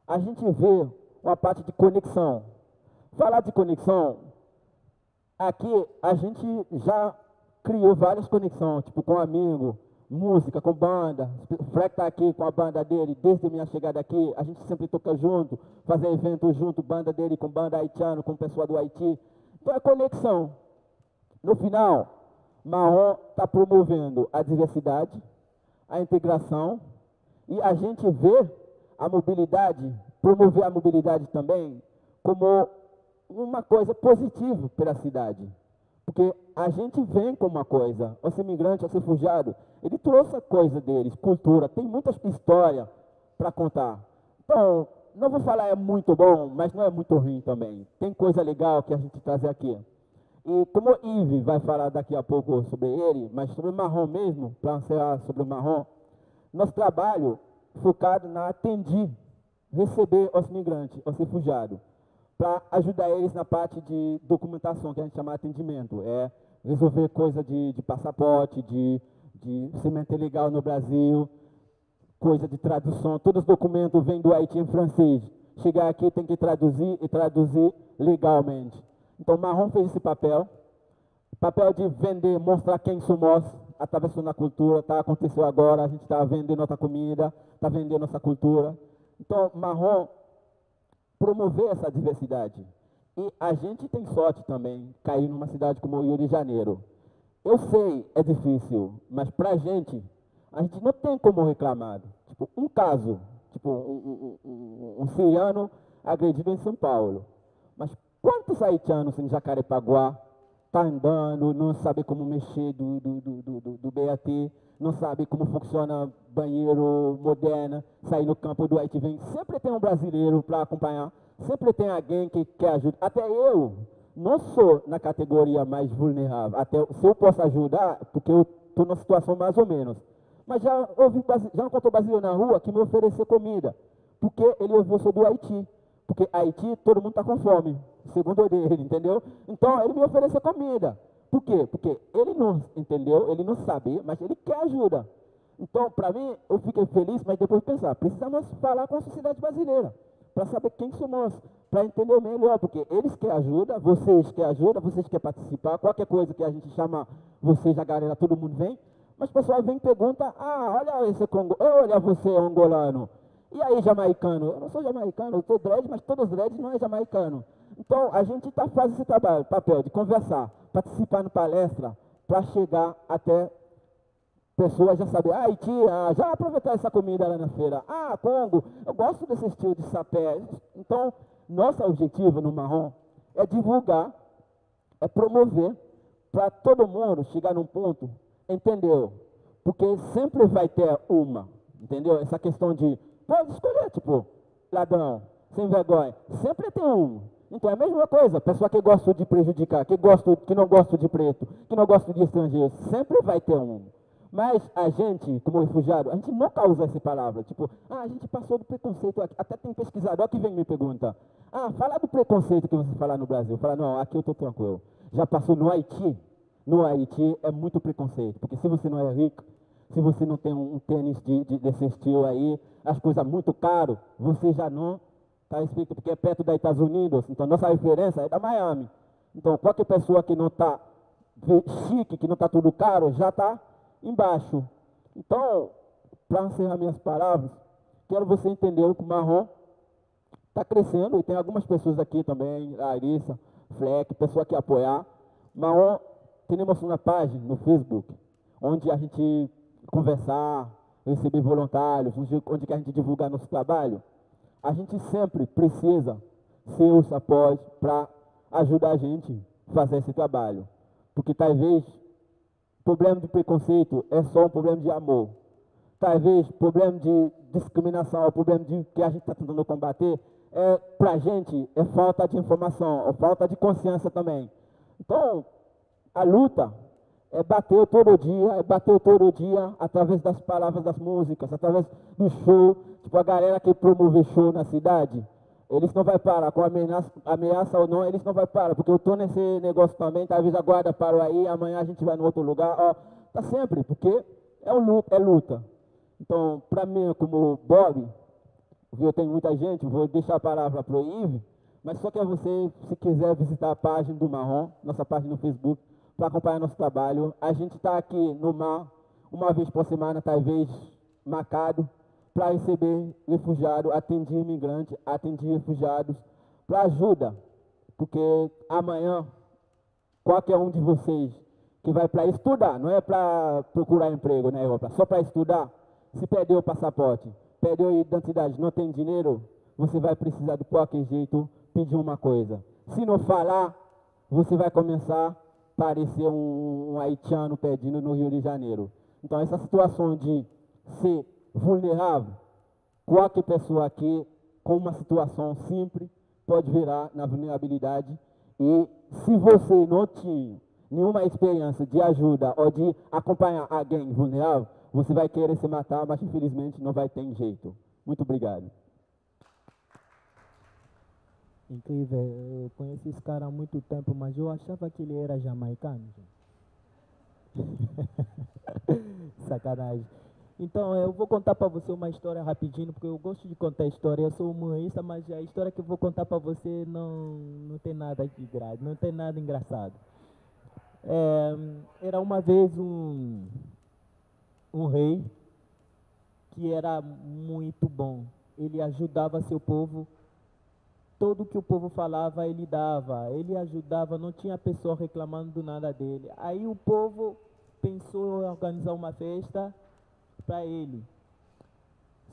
D: A gente vê uma parte de conexão. Falar de conexão, aqui a gente já criou várias conexões, tipo com amigo, música, com banda. O Fleck está aqui com a banda dele, desde a minha chegada aqui, a gente sempre toca junto, fazer eventos junto, banda dele com banda haitiana, com o pessoal do Haiti. Então é conexão. No final, Marrom está promovendo a diversidade, a integração, e a gente vê a mobilidade, promover a mobilidade também, como uma coisa positiva para a cidade. Porque a gente vem com uma coisa, os imigrantes, os refugiados, Ele trouxe a coisa deles, cultura, tem muita história para contar. Então, não vou falar é muito bom, mas não é muito ruim também. Tem coisa legal que a gente traz aqui. E como o Yves vai falar daqui a pouco sobre ele, mas sobre o Marrom mesmo, para encerrar sobre o Marrom, nosso trabalho focado na atender, receber os migrantes, os refugiados, para ajudar eles na parte de documentação, que a gente chama de atendimento. É resolver coisa de passaporte, de se manter legal no Brasil, coisa de tradução. Todos os documentos vêm do Haiti em francês. Chegar aqui tem que traduzir e traduzir legalmente. Então, Marrom fez esse papel de vender, mostrar quem somos, através da cultura. Tá, aconteceu agora, a gente está vendendo nossa comida, está vendendo nossa cultura. Então, Marrom promover essa diversidade. E a gente tem sorte também, cair numa cidade como o Rio de Janeiro. Eu sei, é difícil, mas para a gente não tem como reclamar. Tipo, um caso, tipo, um siriano agredido em São Paulo. Mas quantos haitianos em Jacarepaguá tá andando, não sabe como mexer do BAT, não sabe como funciona banheiro moderno, sair no campo do Haiti, vem. Sempre tem um brasileiro para acompanhar, sempre tem alguém que quer ajuda. Até eu não sou na categoria mais vulnerável. Até se eu posso ajudar, porque eu estou numa situação mais ou menos. Mas já encontrou brasileiro na rua que me ofereceu comida, porque ele ouviu sou do Haiti. Porque Haiti, todo mundo está com fome, segundo ele, entendeu? Então, ele me ofereceu comida. Por quê? Porque ele não entendeu, ele não sabe, mas ele quer ajuda. Então, para mim, eu fiquei feliz, mas depois pensar, precisamos falar com a sociedade brasileira, para saber quem somos, para entender melhor, porque eles querem ajuda, vocês querem participar, qualquer coisa que a gente chama vocês, a galera, todo mundo vem, mas o pessoal vem e pergunta, olha esse Congo, olha você, angolano, e aí, jamaicano? Eu não sou jamaicano, eu sou dread, mas todos dread não é jamaicano. Então, a gente está fazendo esse trabalho, papel de conversar, participar na palestra, para chegar até pessoas já saber, Haiti, já aproveitar essa comida lá na feira. Congo, eu gosto desse estilo de sapé. Então, nosso objetivo no Marrom é divulgar, é promover, para todo mundo chegar num ponto, entendeu? Porque sempre vai ter uma, entendeu? Essa questão de, pode escolher, tipo, ladrão, sem vergonha, sempre tem um. Então é a mesma coisa, pessoa que gosta de prejudicar, que não gosta de preto, que não gosta de estrangeiro, sempre vai ter um. Mas a gente, como refugiado, a gente nunca usa essa palavra. Tipo, a gente passou do preconceito aqui. Até tem pesquisador que vem me perguntar, fala do preconceito que você fala no Brasil. Fala, não, aqui eu estou tranquilo. Já passou no Haiti. No Haiti é muito preconceito, porque se você não é rico, se você não tem um tênis desse estilo aí, as coisas muito caras, você já não está respeito, porque é perto dos Estados Unidos, então nossa referência é da Miami. Então qualquer pessoa que não está chique, que não está tudo caro, já está embaixo. Então, para encerrar minhas palavras, quero você entender que o Marrom está crescendo, e tem algumas pessoas aqui também, a Arissa, Fleck, pessoa que apoiar. Marrom, temos uma página no Facebook, onde a gente conversar, receber voluntários, onde a gente divulgar nosso trabalho. A gente sempre precisa seus apoios para ajudar a gente a fazer esse trabalho. Porque talvez o problema de preconceito é só um problema de amor. Talvez o problema de discriminação, o problema que a gente está tentando combater, para a gente é falta de informação, é falta de consciência também. Então, a luta é bater todo dia através das palavras das músicas, através do show. Tipo, a galera que promove show na cidade, eles não vai parar, com ameaça ou não, eles não vai parar, porque eu estou nesse negócio também, talvez a guarda parou aí, amanhã a gente vai no outro lugar, tá sempre, porque é luta. Então, para mim, como Bob, eu tenho muita gente, vou deixar a palavra para o Yves, mas só que você, se quiser visitar a página do Marrom, nossa página no Facebook, para acompanhar nosso trabalho. A gente está aqui no mar, uma vez por semana, talvez, marcado, para receber refugiados, atender imigrantes, atender refugiados, para ajuda. Porque amanhã, qualquer um de vocês que vai para estudar, não é para procurar emprego na Europa, só para estudar, se perdeu o passaporte, perdeu a identidade, não tem dinheiro, você vai precisar de qualquer jeito pedir uma coisa. Se não falar, você vai começar a parecer um haitiano pedindo no Rio de Janeiro. Então, essa situação de ser vulnerável, qualquer pessoa aqui, com uma situação simples, pode virar na vulnerabilidade. E se você não tinha nenhuma experiência de ajuda ou de acompanhar alguém vulnerável, você vai querer se matar, mas infelizmente não vai ter jeito. Muito obrigado.
E: Incrível, eu conheci esse cara há muito tempo, mas eu achava que ele era jamaicano. Sacanagem. Então, eu vou contar para você uma história rapidinho, porque eu gosto de contar história. Eu sou humorista, mas a história que eu vou contar para você não tem nada de graça, não tem nada engraçado. Era uma vez um rei que era muito bom. Ele ajudava seu povo. Tudo que o povo falava, ele dava. Ele ajudava, não tinha pessoa reclamando do nada dele. Aí o povo pensou em organizar uma festa para ele.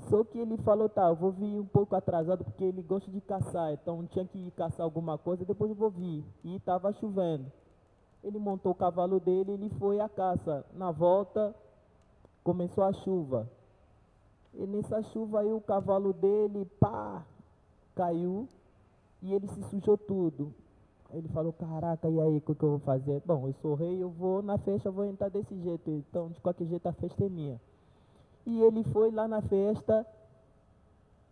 E: Só que ele falou, tá, eu vou vir um pouco atrasado porque ele gosta de caçar. Então tinha que ir caçar alguma coisa, depois eu vou vir. E estava chovendo. Ele montou o cavalo dele, ele foi à caça. Na volta, começou a chuva. E nessa chuva aí o cavalo dele, pá, caiu. E ele se sujou tudo. Ele falou, caraca, e aí, o que eu vou fazer? Bom, eu sou rei, eu vou na festa, eu vou entrar desse jeito. Então, de qualquer jeito, a festa é minha. E ele foi lá na festa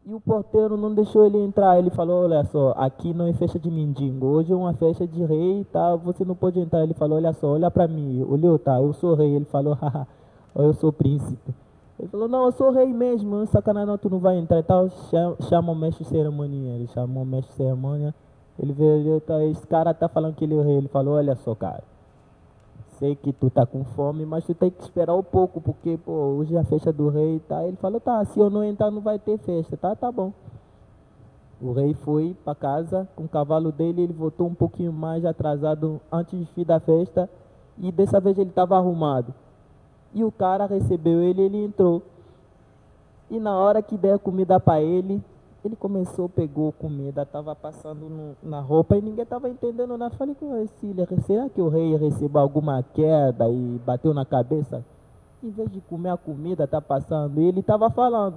E: e o porteiro não deixou ele entrar. Ele falou, olha só, aqui não é festa de mendigo. Hoje é uma festa de rei, tá? Você não pode entrar. Ele falou, olha só, olha pra mim. Olhou, tá, eu sou rei. Ele falou, haha, eu sou príncipe. Ele falou, não, eu sou rei mesmo, sacanagem, não, tu não vai entrar e tal. Chama o mestre de cerimônia. Ele chamou o mestre de cerimônia. Ele veio, tá, esse cara tá falando que ele é o rei. Ele falou, olha só, cara, sei que tu tá com fome, mas tu tem que esperar um pouco, porque, pô, hoje é a festa do rei, tá? Ele falou, tá, se eu não entrar não vai ter festa, tá bom. O rei foi para casa com o cavalo dele, ele voltou um pouquinho mais atrasado antes de fim da festa, e dessa vez ele estava arrumado. E o cara recebeu ele, ele entrou. E na hora que der comida para ele começou, pegou comida, estava passando na roupa e ninguém estava entendendo nada. Falei com ele, será que o rei recebeu alguma queda e bateu na cabeça? Em vez de comer a comida, está passando. E ele estava falando.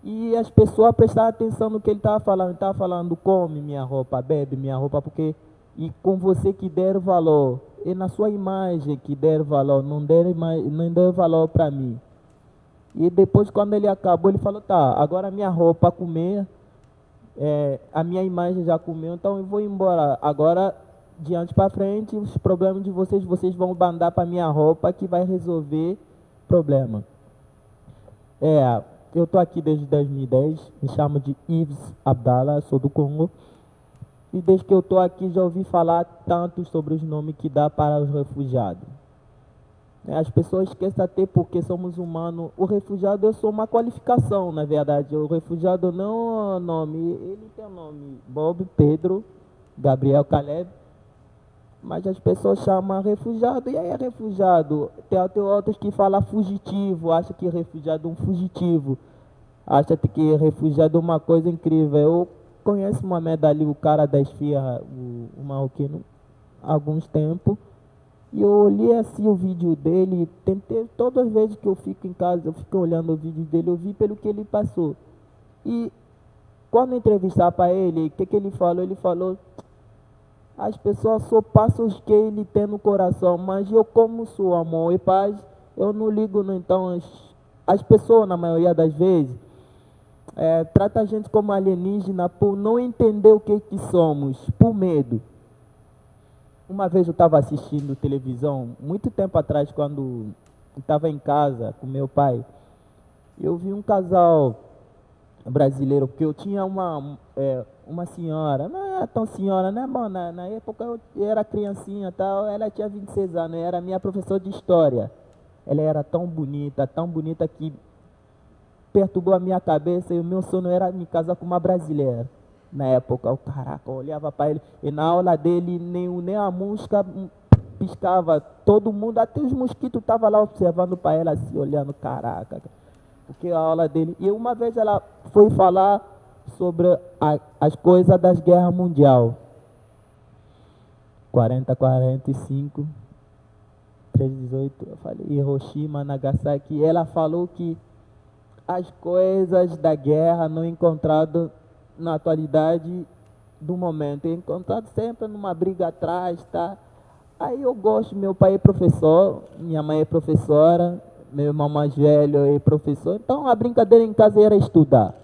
E: E as pessoas prestavam atenção no que ele estava falando. Ele estava falando, come minha roupa, bebe minha roupa, porque... E com você que der valor, é na sua imagem que der valor, não der valor para mim. E depois, quando ele acabou, ele falou, tá, agora a minha roupa comer, a minha imagem já comeu, então eu vou embora. Agora, de antes para frente, os problemas de vocês vão mandar para minha roupa que vai resolver o problema. Eu estou aqui desde 2010, me chamo de Yves Abdallah, sou do Congo. E desde que eu estou aqui já ouvi falar tanto sobre os nomes que dá para os refugiados. As pessoas esquecem até porque somos humanos. O refugiado é só uma qualificação, na verdade. O refugiado não é um nome. Ele tem um nome, Bob, Pedro, Gabriel, Caleb. Mas as pessoas chamam refugiado. E aí é refugiado. Tem outros que falam fugitivo. Acham que refugiado é um fugitivo. Acham que refugiado é uma coisa incrível. Eu conheço uma medalha, o cara da esfirra, o marroquino, há alguns tempos. E eu olhei assim o vídeo dele, tentei, todas as vezes que eu fico em casa, eu fico olhando o vídeo dele, eu vi pelo que ele passou. E quando entrevistar para ele, o que ele falou? Ele falou, as pessoas só passam os que ele tem no coração, mas eu como sou amor e paz, eu não ligo, não. Então as pessoas, na maioria das vezes, tratam a gente como alienígena por não entender o que somos, por medo. Uma vez eu estava assistindo televisão, muito tempo atrás, quando eu estava em casa com meu pai, eu vi um casal brasileiro, porque eu tinha uma senhora, não era tão senhora, né, bom, na época eu era criancinha e tal, ela tinha 26 anos, era minha professora de história. Ela era tão bonita que perturbou a minha cabeça e o meu sonho era me casar com uma brasileira. Na época, caraca, eu olhava para ele e na aula dele nem a mosca piscava, todo mundo, até os mosquitos estavam lá observando para ela assim, olhando, caraca, porque a aula dele. E uma vez ela foi falar sobre as coisas das guerras mundiais, 40, 45, 318, eu falei Hiroshima, Nagasaki. Ela falou que as coisas da guerra não encontrado na atualidade do momento, é encontrado sempre numa briga atrás, tá? Aí eu gosto, meu pai é professor, minha mãe é professora, meu irmão mais velho é professor, então a brincadeira em casa era estudar.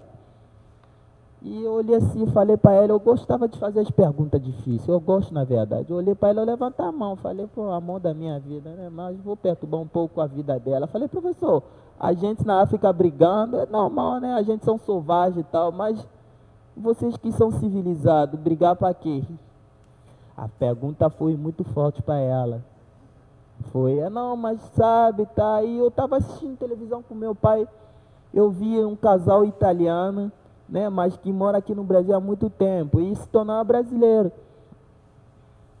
E: E eu olhei assim e falei para ela, eu gostava de fazer as perguntas difíceis, eu gosto na verdade. Eu olhei para ela, eu levantei a mão, falei, pô, amor da minha vida, né? Mas vou perturbar um pouco a vida dela. Falei, professor, a gente na África brigando, é normal, né? A gente são selvagens e tal, mas vocês que são civilizados, brigar para quê? A pergunta foi muito forte para ela. Foi, não, mas sabe, tá? E eu estava assistindo televisão com meu pai, eu vi um casal italiano, né, mas que mora aqui no Brasil há muito tempo e se tornou brasileiro.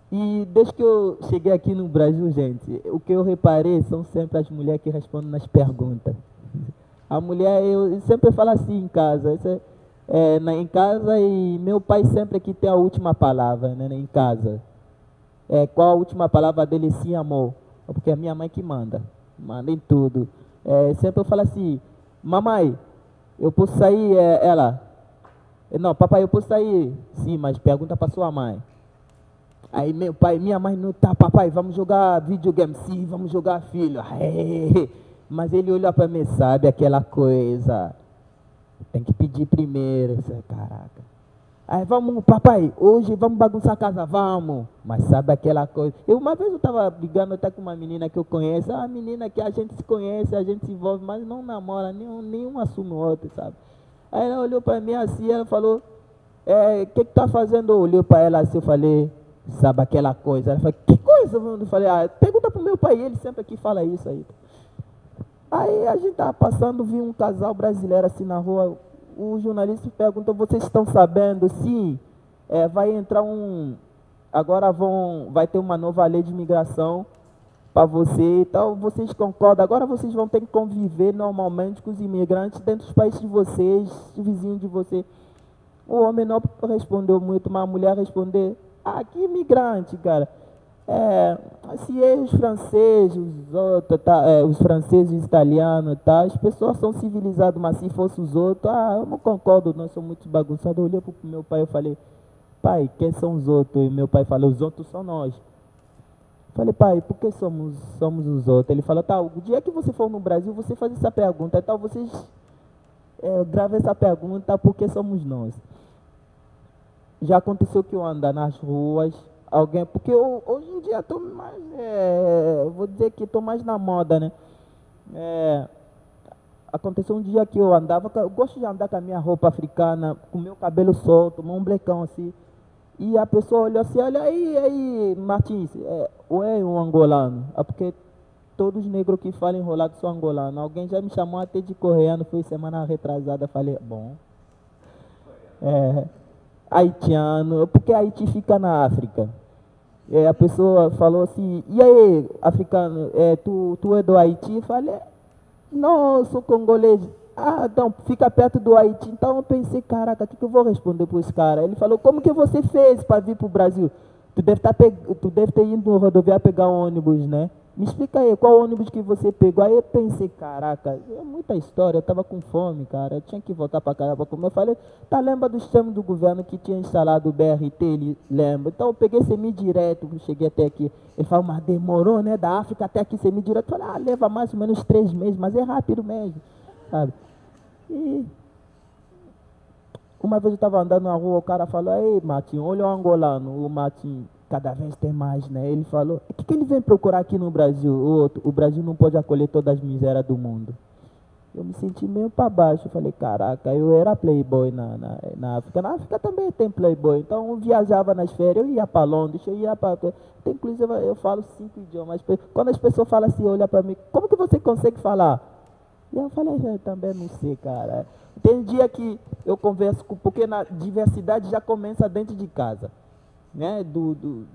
E: E desde que eu cheguei aqui no Brasil, gente, o que eu reparei são sempre as mulheres que respondem nas perguntas. A mulher, eu sempre falo assim em casa, em casa, e meu pai sempre que tem a última palavra, né, em casa. Qual a última palavra dele? Sim, amor. Porque é a minha mãe que manda em tudo. Sempre eu falo assim, mamãe, eu posso sair? Ela, não, papai, eu posso sair? Sim, mas pergunta para sua mãe. Aí meu pai, minha mãe, não tá, papai, vamos jogar videogame? Sim, vamos jogar, filho. Mas ele olhou para mim, sabe aquela coisa, tem que pedir primeiro. Caraca. Aí vamos, papai, hoje vamos bagunçar a casa, vamos. Mas sabe aquela coisa. Uma vez eu estava brigando até com uma menina que eu conheço, uma menina que a gente se conhece, a gente se envolve, mas não namora, nenhum assume o outro, sabe? Aí ela olhou para mim assim, ela falou, que tá fazendo? Eu olhei para ela assim, eu falei, sabe aquela coisa? Ela falou, que coisa? Eu falei, pergunta pro meu pai, ele sempre aqui fala isso aí. Aí a gente estava passando, vi um casal brasileiro assim na rua. O jornalista perguntou, vocês estão sabendo? Sim, vai entrar agora vai ter uma nova lei de imigração para você e tal, vocês concordam? Agora vocês vão ter que conviver normalmente com os imigrantes dentro dos países de vocês, vizinhos de vocês. O homem não respondeu muito, mas a mulher respondeu, que imigrante, cara? Se os franceses, os franceses, os italianos, tá? As pessoas são civilizadas, mas se fossem os outros, eu não concordo, nós somos muito bagunçados. Eu olhei para o meu pai e falei, pai, quem são os outros? E meu pai falou, os outros são nós. Eu falei, pai, por que somos os outros? Ele falou, tá, o dia que você for no Brasil, você faz essa pergunta, então vocês gravem essa pergunta, por que somos nós? Já aconteceu que eu ando nas ruas, porque hoje em dia estou mais, vou dizer que estou mais na moda, né? Aconteceu um dia que eu andava, eu gosto de andar com a minha roupa africana, com o meu cabelo solto, um omblecão assim, e a pessoa olhou assim, olha aí, Martins, ou é um angolano? Porque todos os negros que falam enrolado são angolanos. Alguém já me chamou até de coreano, foi semana retrasada, falei, bom, haitiano, porque Haiti fica na África. A pessoa falou assim, e aí, africano, tu é do Haiti? Eu falei, não, eu sou congolês. Então, fica perto do Haiti. Então eu pensei, caraca, o que eu vou responder para esse cara? Ele falou, como que você fez para vir para o Brasil? Tu deve ter ido no rodoviário pegar um ônibus, né? Me explica aí, qual ônibus que você pegou? Aí eu pensei, caraca, é muita história, eu estava com fome, cara, eu tinha que voltar para casa para comer. Eu falei, lembra do sistema do governo que tinha instalado o BRT? Ele lembra. Então eu peguei semi-direto, cheguei até aqui. Ele falou, mas demorou, né, da África até aqui semi-direto. Eu falei, leva mais ou menos 3 meses, mas é rápido mesmo, sabe? E uma vez eu estava andando na rua, o cara falou, ei, Martim, olha o angolano, o Martim. Cada vez tem mais, né? Ele falou, o que ele vem procurar aqui no Brasil? O Brasil não pode acolher todas as misérias do mundo. Eu me senti meio para baixo, eu falei, caraca, eu era playboy na África. Na África também tem playboy, então eu viajava nas férias, eu ia para Londres, eu ia para... Inclusive eu falo 5 idiomas. Quando as pessoas falam assim, olha para mim, como que você consegue falar? E eu falei, eu também não sei, cara. Tem dia que eu converso, porque na diversidade já começa dentro de casa. Né,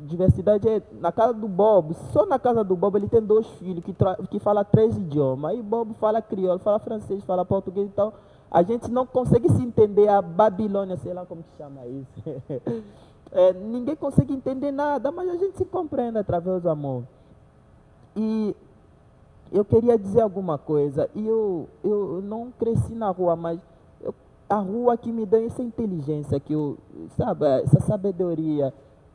E: diversidade na casa do Bob, só na casa do Bob ele tem 2 filhos que falam 3 idiomas, aí Bob fala crioulo, fala francês, fala português, então a gente não consegue se entender, a Babilônia, sei lá como se chama isso, ninguém consegue entender nada, mas a gente se compreende através do amor. E eu queria dizer alguma coisa. E eu não cresci na rua, mas a rua que me dá essa inteligência, que eu, sabe, essa sabedoria,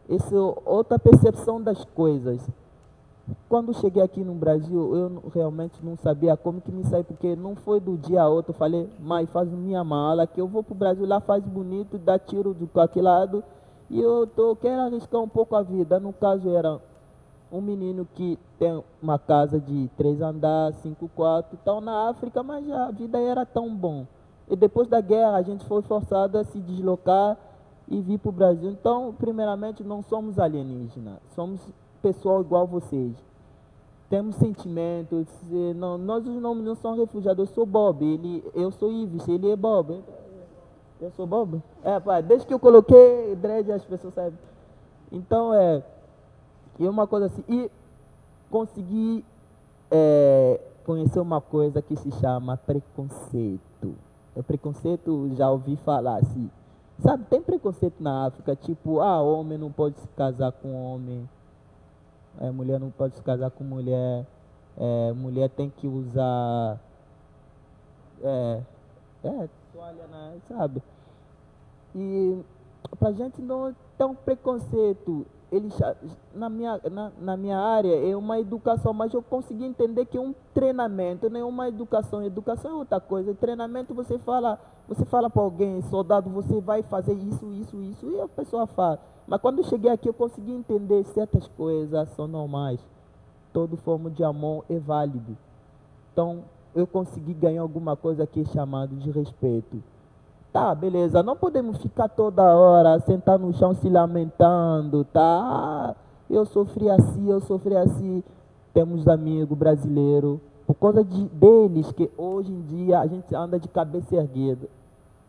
E: essa outra percepção das coisas. Quando cheguei aqui no Brasil, eu realmente não sabia como que me sair, porque não foi do dia a outro. Eu falei, mãe, faz minha mala, que eu vou para o Brasil, lá faz bonito, dá tiro do aquele lado, e quero arriscar um pouco a vida. No caso, era um menino que tem uma casa de 3 andares, 5 quartos, então na África, mas a vida era tão bom. E depois da guerra, a gente foi forçado a se deslocar e vir para o Brasil. Então, primeiramente, não somos alienígenas, somos pessoal igual vocês. Temos sentimentos, nós os nomes não somos refugiados. Eu sou Bob, eu sou Ives, ele é Bob. Eu sou Bob? Desde que eu coloquei dread, as pessoas sabem. Então, e uma coisa assim, e consegui conhecer uma coisa que se chama preconceito. O preconceito, já ouvi falar assim, sabe, tem preconceito na África, tipo, homem não pode se casar com homem, mulher não pode se casar com mulher, mulher tem que usar toalha, sabe? E pra gente não ter um preconceito, na minha área é uma educação, mas eu consegui entender que é um treinamento, não é uma educação. Educação é outra coisa. Treinamento, você fala para alguém, soldado, você vai fazer isso, e a pessoa faz. Mas quando eu cheguei aqui, eu consegui entender certas coisas são normais. Toda forma de amor é válido. Então, eu consegui ganhar alguma coisa aqui chamado de respeito. Tá, beleza, não podemos ficar toda hora, sentar no chão se lamentando, tá? Eu sofri assim. Temos amigos brasileiros, por causa deles que hoje em dia a gente anda de cabeça erguida.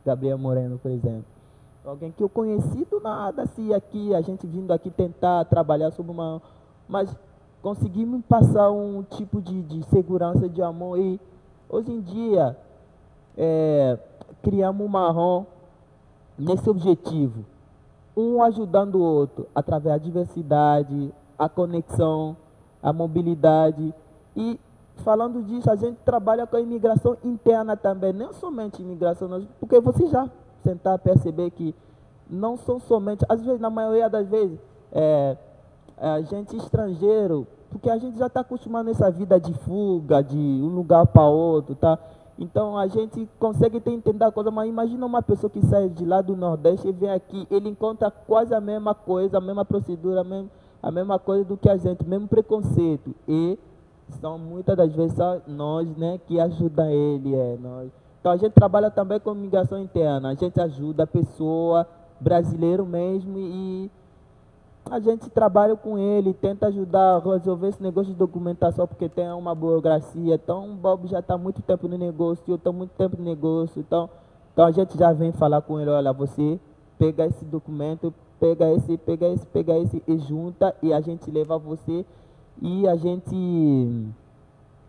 E: Gabriel Moreno, por exemplo. Alguém que eu conheci do nada, assim, aqui, a gente vindo aqui tentar trabalhar sobre uma... Mas conseguimos passar um tipo de segurança, de amor, e hoje em dia... criamos um marrom nesse objetivo, um ajudando o outro, através da diversidade, a conexão, a mobilidade. E falando disso, a gente trabalha com a imigração interna também, não somente imigração, porque você já tentar perceber que não são somente, às vezes, na maioria das vezes, a gente estrangeiro, porque a gente já está acostumado nessa vida de fuga, de um lugar para outro, tá? Então a gente consegue entender a coisa, mas imagina uma pessoa que sai de lá do Nordeste e vem aqui, ele encontra quase a mesma coisa, a mesma procedura, a mesma coisa do que a gente, o mesmo preconceito. E são muitas das vezes só nós, né, que ajuda ele, nós. Então a gente trabalha também com migração interna, a gente ajuda a pessoa, brasileiro mesmo, e a gente trabalha com ele, tenta ajudar a resolver esse negócio de documentação, porque tem uma burocracia. Então, o Bob já está muito tempo no negócio, eu estou muito tempo no negócio. Então a gente já vem falar com ele, olha, você pega esse documento, pega esse e junta, e a gente leva você, e a gente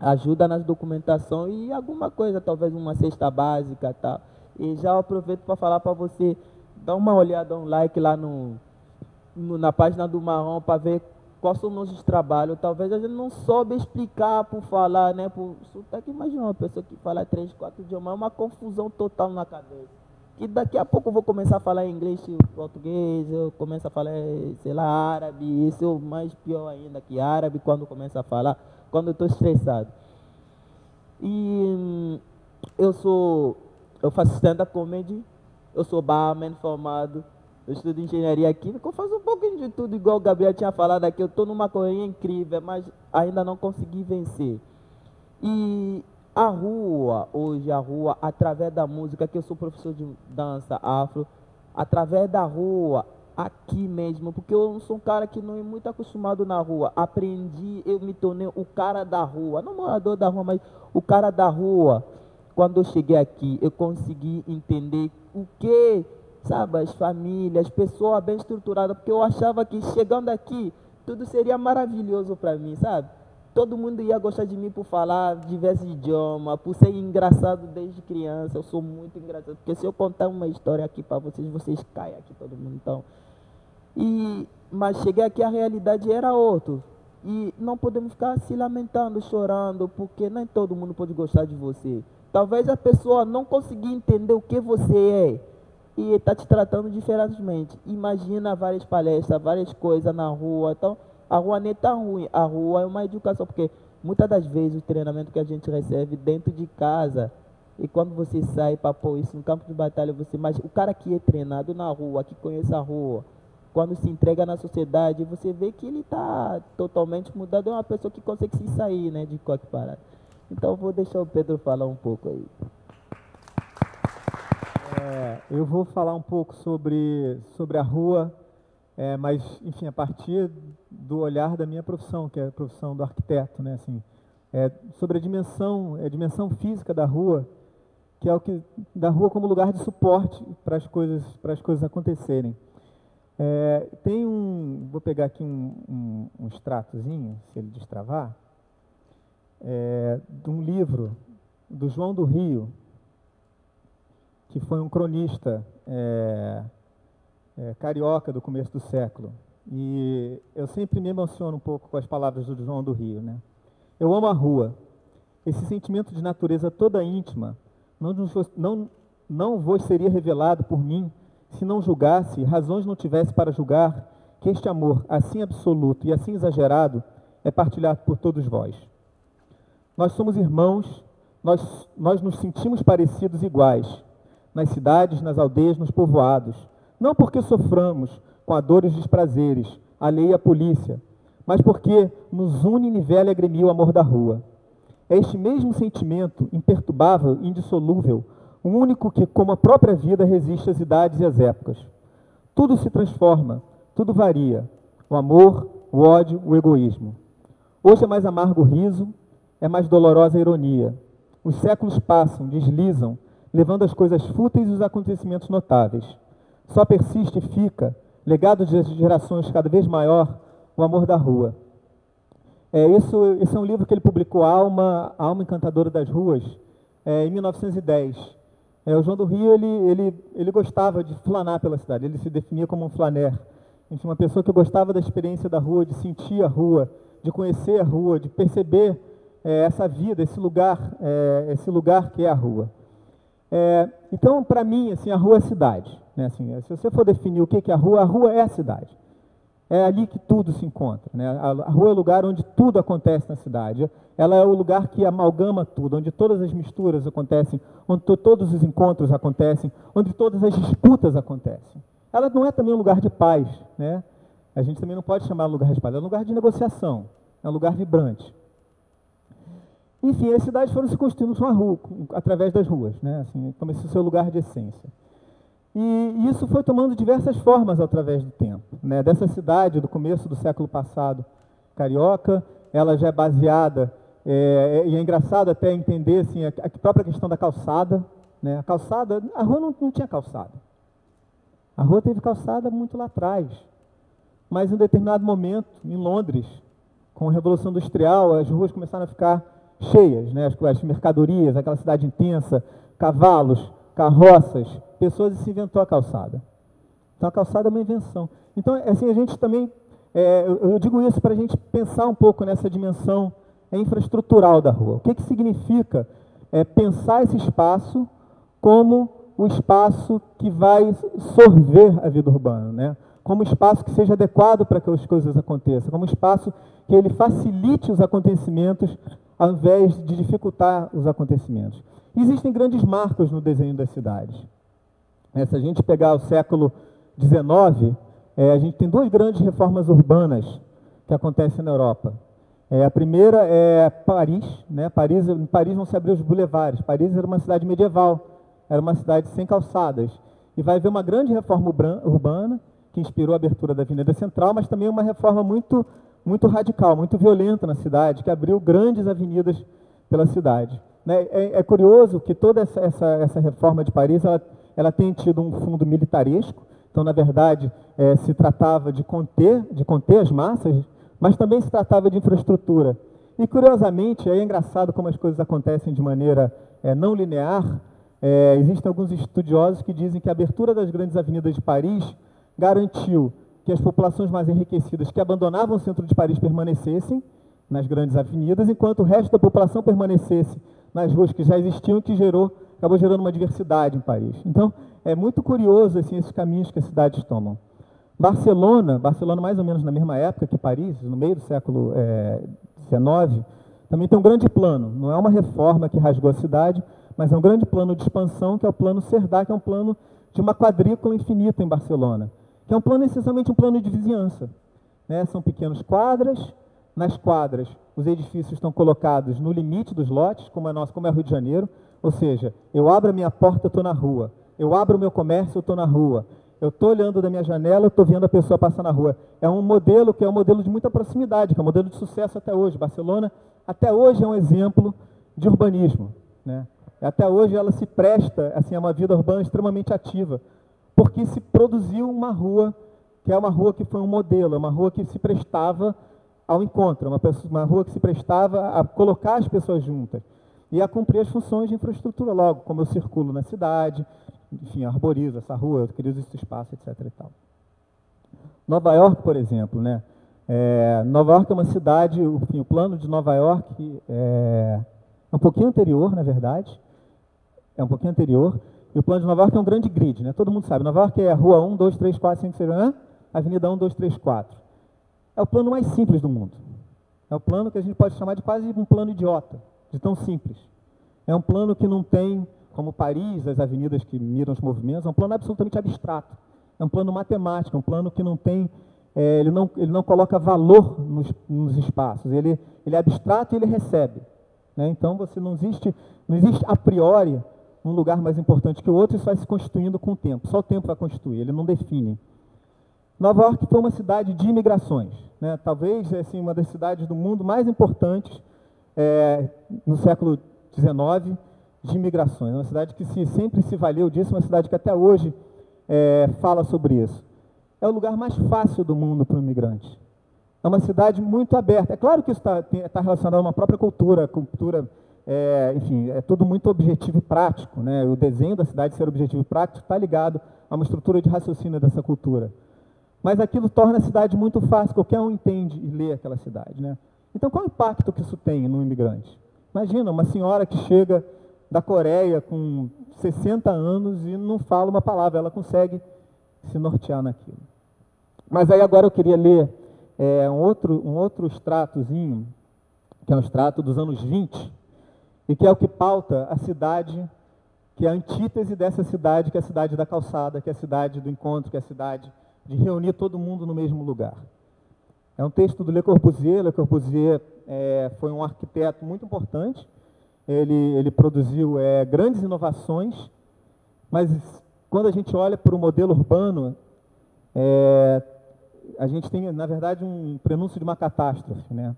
E: ajuda nas documentação e alguma coisa, talvez uma cesta básica, tal. E já aproveito para falar para você, dá uma olhada, um like lá na página do Marrom para ver quais são nossos trabalhos. Talvez a gente não soube explicar por falar, né? Até que imagina uma pessoa que fala 3, 4 idiomas, é uma confusão total na cabeça. E daqui a pouco eu vou começar a falar inglês, português, eu começo a falar, sei lá, árabe. Isso é o mais pior ainda, que árabe, quando começo a falar, quando eu estou estressado. E eu faço stand-up comedy, eu sou barman formado, eu estudo engenharia química, eu faço um pouquinho de tudo, igual o Gabriel tinha falado aqui. Eu estou numa correria incrível, mas ainda não consegui vencer. E hoje a rua, através da música, que eu sou professor de dança afro, através da rua, aqui mesmo, porque eu não sou um cara que não é muito acostumado na rua. Aprendi, eu me tornei o cara da rua, não morador da rua, mas o cara da rua. Quando eu cheguei aqui, eu consegui entender o que... Sabe, as famílias, pessoas bem estruturadas, porque eu achava que chegando aqui, tudo seria maravilhoso para mim, sabe? Todo mundo ia gostar de mim por falar diversos idiomas, por ser engraçado desde criança. Eu sou muito engraçado, porque se eu contar uma história aqui para vocês caem aqui todo mundo. Então. Mas cheguei aqui, a realidade era outra. E não podemos ficar se lamentando, chorando, porque nem todo mundo pode gostar de você. Talvez a pessoa não consiga entender o que você é e está te tratando diferentemente. Imagina várias palestras, várias coisas na rua. Então, a rua nem é tão ruim, a rua é uma educação, porque muitas das vezes o treinamento que a gente recebe dentro de casa, e quando você sai para pôr isso no campo de batalha, mas o cara que é treinado na rua, que conhece a rua, quando se entrega na sociedade, você vê que ele está totalmente mudado, é uma pessoa que consegue se sair, né, de qualquer parada. Então, vou deixar o Pedro falar um pouco aí.
F: Eu vou falar um pouco sobre a rua, mas, enfim, a partir do olhar da minha profissão, que é a profissão do arquiteto, né, assim, sobre a dimensão física da rua, que é o que da rua como lugar de suporte para as coisas acontecerem. Vou pegar aqui um extratozinho, se ele destravar, de um livro do João do Rio, que foi um cronista carioca do começo do século. E eu sempre me emociono um pouco com as palavras do João do Rio, né? Eu amo a rua. Esse sentimento de natureza toda íntima não vos seria revelado por mim se não julgasse, razões não tivesse para julgar, que este amor, assim absoluto e assim exagerado, é partilhado por todos vós. Nós somos irmãos, nós nos sentimos parecidos iguais, nas cidades, nas aldeias, nos povoados, não porque soframos com a dor e os desprazeres, a lei e a polícia, mas porque nos une, nivela e agremia o amor da rua. É este mesmo sentimento, imperturbável, indissolúvel, o único que, como a própria vida, resiste às idades e às épocas. Tudo se transforma, tudo varia, o amor, o ódio, o egoísmo. Hoje é mais amargo o riso, é mais dolorosa a ironia. Os séculos passam, deslizam, levando as coisas fúteis e os acontecimentos notáveis. Só persiste e fica, legado de gerações cada vez maior, o amor da rua. Esse é um livro que ele publicou, Alma Encantadora das Ruas, em 1910. O João do Rio, ele gostava de flanar pela cidade, ele se definia como um flaner. Enfim, uma pessoa que gostava da experiência da rua, de sentir a rua, de conhecer a rua, de perceber essa vida, esse lugar que é a rua. Então, para mim, assim, a rua é a cidade, né? Assim, se você for definir o que é a rua é a cidade. É ali que tudo se encontra, né? A rua é o lugar onde tudo acontece na cidade. Ela é o lugar que amalgama tudo, onde todas as misturas acontecem, onde todos os encontros acontecem, onde todas as disputas acontecem. Ela não é também um lugar de paz, né? A gente também não pode chamar de lugar de paz, é um lugar de negociação, é um lugar vibrante. Enfim, as cidades foram se construindo através das ruas, né? Assim, começou a ser o lugar de essência. E isso foi tomando diversas formas através do tempo, né? Dessa cidade do começo do século passado, carioca, ela já é baseada, e é engraçado até entender assim, a própria questão da calçada, né? A rua não tinha calçada. A rua teve calçada muito lá atrás, mas em um determinado momento, em Londres, com a Revolução Industrial, as ruas começaram a ficar cheias, né? As mercadorias, aquela cidade intensa, cavalos, carroças, pessoas, e se inventou a calçada. Então a calçada é uma invenção. Então, assim, a gente também, eu digo isso para a gente pensar um pouco nessa dimensão infraestrutural da rua. O que significa pensar esse espaço como o espaço que vai sorver a vida urbana, né? Como um espaço que seja adequado para que as coisas aconteçam, como um espaço que ele facilite os acontecimentos ao invés de dificultar os acontecimentos. Existem grandes marcos no desenho das cidades. Se a gente pegar o século XIX, a gente tem duas grandes reformas urbanas que acontecem na Europa. A primeira é Paris, né? Em Paris vão se abrir os bulevares. Paris era uma cidade medieval, era uma cidade sem calçadas. E vai haver uma grande reforma urbana, que inspirou a abertura da Avenida Central, mas também uma reforma muito, muito radical, muito violenta na cidade, que abriu grandes avenidas pela cidade. É curioso que toda essa reforma de Paris, ela tem tido um fundo militaresco. Então, na verdade, se tratava de conter as massas, mas também se tratava de infraestrutura. E, curiosamente, é engraçado como as coisas acontecem de maneira não linear. Existem alguns estudiosos que dizem que a abertura das grandes avenidas de Paris garantiu que que as populações mais enriquecidas que abandonavam o centro de Paris permanecessem nas grandes avenidas, enquanto o resto da população permanecesse nas ruas que já existiam, que acabou gerando uma diversidade em Paris. Então, é muito curioso assim, esses caminhos que as cidades tomam. Barcelona mais ou menos na mesma época que Paris, no meio do século XIX, também tem um grande plano. Não é uma reforma que rasgou a cidade, mas é um grande plano de expansão, que é o plano Cerdà, que é um plano de uma quadrícula infinita em Barcelona, que é um plano essencialmente um plano de vizinhança, né? São pequenas quadras. Nas quadras, os edifícios estão colocados no limite dos lotes, como é o Rio de Janeiro, ou seja, eu abro a minha porta, eu estou na rua. Eu abro o meu comércio, eu estou na rua. Eu estou olhando da minha janela, eu estou vendo a pessoa passar na rua. É um modelo que é um modelo de muita proximidade, que é um modelo de sucesso até hoje. Barcelona, até hoje, é um exemplo de urbanismo, né? Até hoje ela se presta assim, a uma vida urbana extremamente ativa, porque se produziu uma rua, que é uma rua que foi um modelo, é uma rua que se prestava ao encontro, uma rua que se prestava a colocar as pessoas juntas e a cumprir as funções de infraestrutura logo, como eu circulo na cidade, enfim, arborizo essa rua, eu crio esse espaço, etc. E tal. Nova York, por exemplo, né? Nova York é uma cidade, enfim, o plano de Nova York é um pouquinho anterior, na verdade, é um pouquinho anterior, e o plano de Nova York é um grande grid, né? Todo mundo sabe, Nova York é a rua 1, 2, 3, 4, 5, 6, avenida 1, 2, 3, 4. É o plano mais simples do mundo. É o plano que a gente pode chamar de quase um plano idiota, de tão simples. É um plano que não tem, como Paris, as avenidas que miram os movimentos, é um plano absolutamente abstrato. É um plano matemático, é um plano que não tem, ele não coloca valor nos espaços. Ele é abstrato e ele recebe, né? Então, não existe a priori um lugar mais importante que o outro, isso vai se constituindo com o tempo. Só o tempo vai constituir, ele não define. Nova York foi uma cidade de imigrações, né? Talvez assim, uma das cidades do mundo mais importantes no século XIX de imigrações. É uma cidade que sempre se valeu disso, uma cidade que até hoje fala sobre isso. É o lugar mais fácil do mundo para o imigrante. É uma cidade muito aberta. É claro que isso está relacionado a uma própria cultura, enfim, é tudo muito objetivo e prático, né? O desenho da cidade ser objetivo e prático está ligado a uma estrutura de raciocínio dessa cultura. Mas aquilo torna a cidade muito fácil, qualquer um entende e lê aquela cidade, né? Então, qual é o impacto que isso tem no imigrante? Imagina uma senhora que chega da Coreia com 60 anos e não fala uma palavra, ela consegue se nortear naquilo. Mas aí agora eu queria ler um outro extratozinho, que é um extrato dos anos 20, e que é o que pauta a cidade, que é a antítese dessa cidade, que é a cidade da calçada, que é a cidade do encontro, que é a cidade de reunir todo mundo no mesmo lugar. É um texto do Le Corbusier. Le Corbusier foi um arquiteto muito importante. Ele produziu grandes inovações, mas quando a gente olha para o modelo urbano, a gente tem, na verdade, um prenúncio de uma catástrofe, né?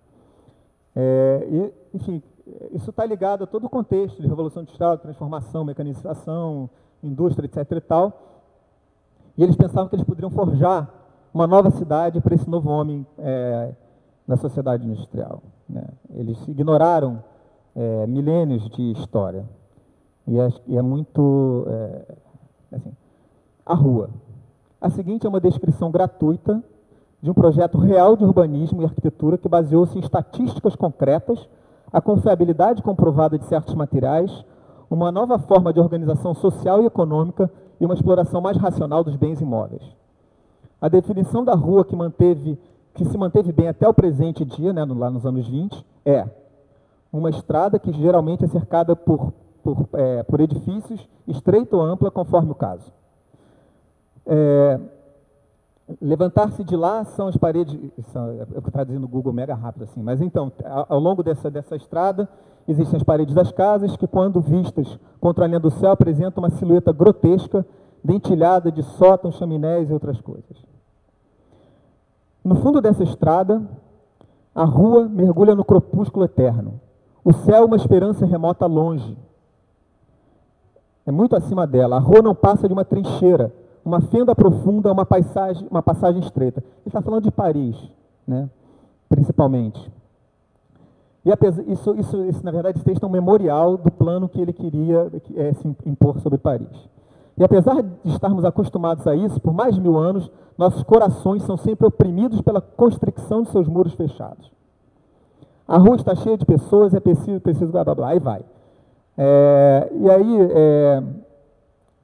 F: Enfim, isso está ligado a todo o contexto de revolução industrial, transformação, mecanização, indústria, etc. e tal. E eles pensavam que eles poderiam forjar uma nova cidade para esse novo homem na sociedade industrial, né? Eles ignoraram milênios de história. E é muito... assim, a rua. A seguinte é uma descrição gratuita de um projeto real de urbanismo e arquitetura que baseou-se em estatísticas concretas, a confiabilidade comprovada de certos materiais, uma nova forma de organização social e econômica e uma exploração mais racional dos bens imóveis. A definição da rua que se manteve bem até o presente dia, né, lá nos anos 20, é uma estrada que geralmente é cercada por edifícios, estreita ou ampla, conforme o caso. Levantar-se de lá são as paredes, eu estou traduzindo no Google mega rápido assim, mas então, ao longo dessa estrada, existem as paredes das casas que, quando vistas contra a linha do céu, apresentam uma silhueta grotesca, dentilhada de sótãos, chaminés e outras coisas. No fundo dessa estrada, a rua mergulha no crepúsculo eterno. O céu, uma esperança remota longe. É muito acima dela. A rua não passa de uma trincheira, uma fenda profunda, uma passagem estreita. Ele está falando de Paris, né? Principalmente. E isso, na verdade, esse texto é um memorial do plano que ele queria se impor sobre Paris. E apesar de estarmos acostumados a isso, por mais de 1000 anos, nossos corações são sempre oprimidos pela constricção de seus muros fechados. A rua está cheia de pessoas, é preciso blá, blá, blá, aí vai. E aí,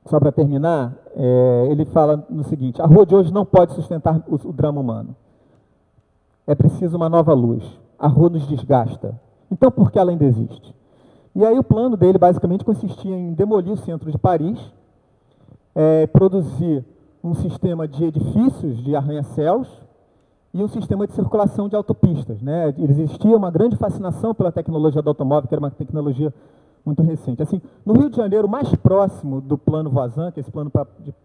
F: só para terminar, ele fala no seguinte: a rua de hoje não pode sustentar o drama humano. É preciso uma nova luz. A rua nos desgasta. Então, por que ela ainda existe? E aí o plano dele, basicamente, consistia em demolir o centro de Paris, produzir um sistema de edifícios, de arranha-céus, e um sistema de circulação de autopistas, né? Existia uma grande fascinação pela tecnologia do automóvel, que era uma tecnologia muito recente. Assim, no Rio de Janeiro, o mais próximo do plano Voisin, que é esse plano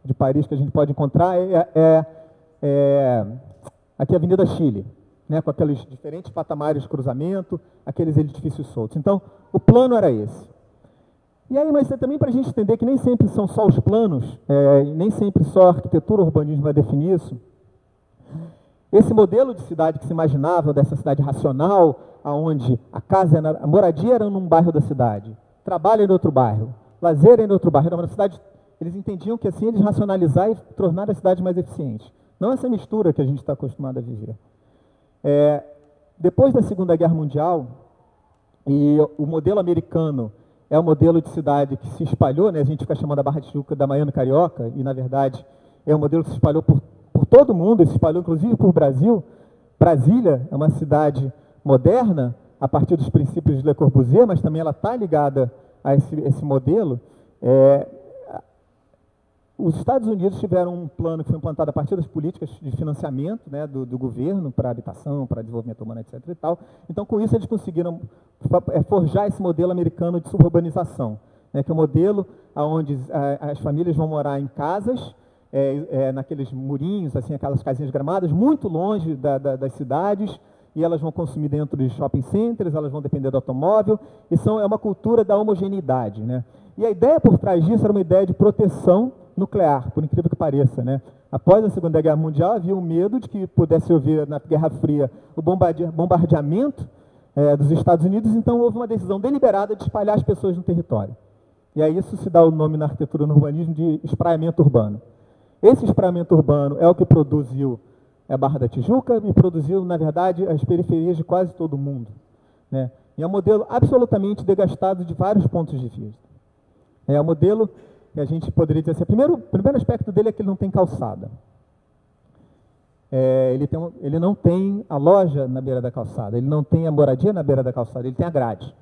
F: de Paris que a gente pode encontrar, aqui a Avenida Chile, né? Com aqueles diferentes patamares de cruzamento, aqueles edifícios soltos. Então, o plano era esse. E aí, mas também para a gente entender que nem sempre são só os planos, nem sempre só a arquitetura, o urbanismo vai definir isso. Esse modelo de cidade que se imaginava, dessa cidade racional, onde a moradia era num bairro da cidade, trabalho em outro bairro, lazer em outro bairro, era uma cidade, eles entendiam que assim eles racionalizar e tornar a cidade mais eficiente. Não essa mistura que a gente está acostumado a viver. Depois da Segunda Guerra Mundial, e o modelo americano é o modelo de cidade que se espalhou, né? A gente fica chamando a Barra de Tijuca da Miami Carioca, e na verdade é um modelo que se espalhou por todo mundo, se espalhou inclusive por Brasil. Brasília é uma cidade moderna, a partir dos princípios de Le Corbusier, mas também ela está ligada a esse modelo. Os Estados Unidos tiveram um plano que foi implantado a partir das políticas de financiamento, né, do governo para habitação, para desenvolvimento humano, etc. e tal. Então, com isso, eles conseguiram forjar esse modelo americano de suburbanização, né, que é um modelo onde as famílias vão morar em casas, naqueles murinhos, assim, aquelas casinhas gramadas, muito longe das cidades, e elas vão consumir dentro de shopping centers, elas vão depender do automóvel, e é uma cultura da homogeneidade, né? E a ideia por trás disso era uma ideia de proteção nuclear, por incrível que pareça, né? Após a Segunda Guerra Mundial, havia um medo de que pudesse haver, na Guerra Fria, o bombardeamento dos Estados Unidos, então houve uma decisão deliberada de espalhar as pessoas no território. E aí isso se dá o nome na arquitetura e no urbanismo de espraiamento urbano. Esse espraiamento urbano é o que produziu a Barra da Tijuca e produziu, na verdade, as periferias de quase todo mundo, né? E é um modelo absolutamente desgastado de vários pontos de vista. É um modelo que a gente poderia dizer assim, o primeiro aspecto dele é que ele não tem calçada. Ele não tem a loja na beira da calçada, ele não tem a moradia na beira da calçada, ele tem a grade,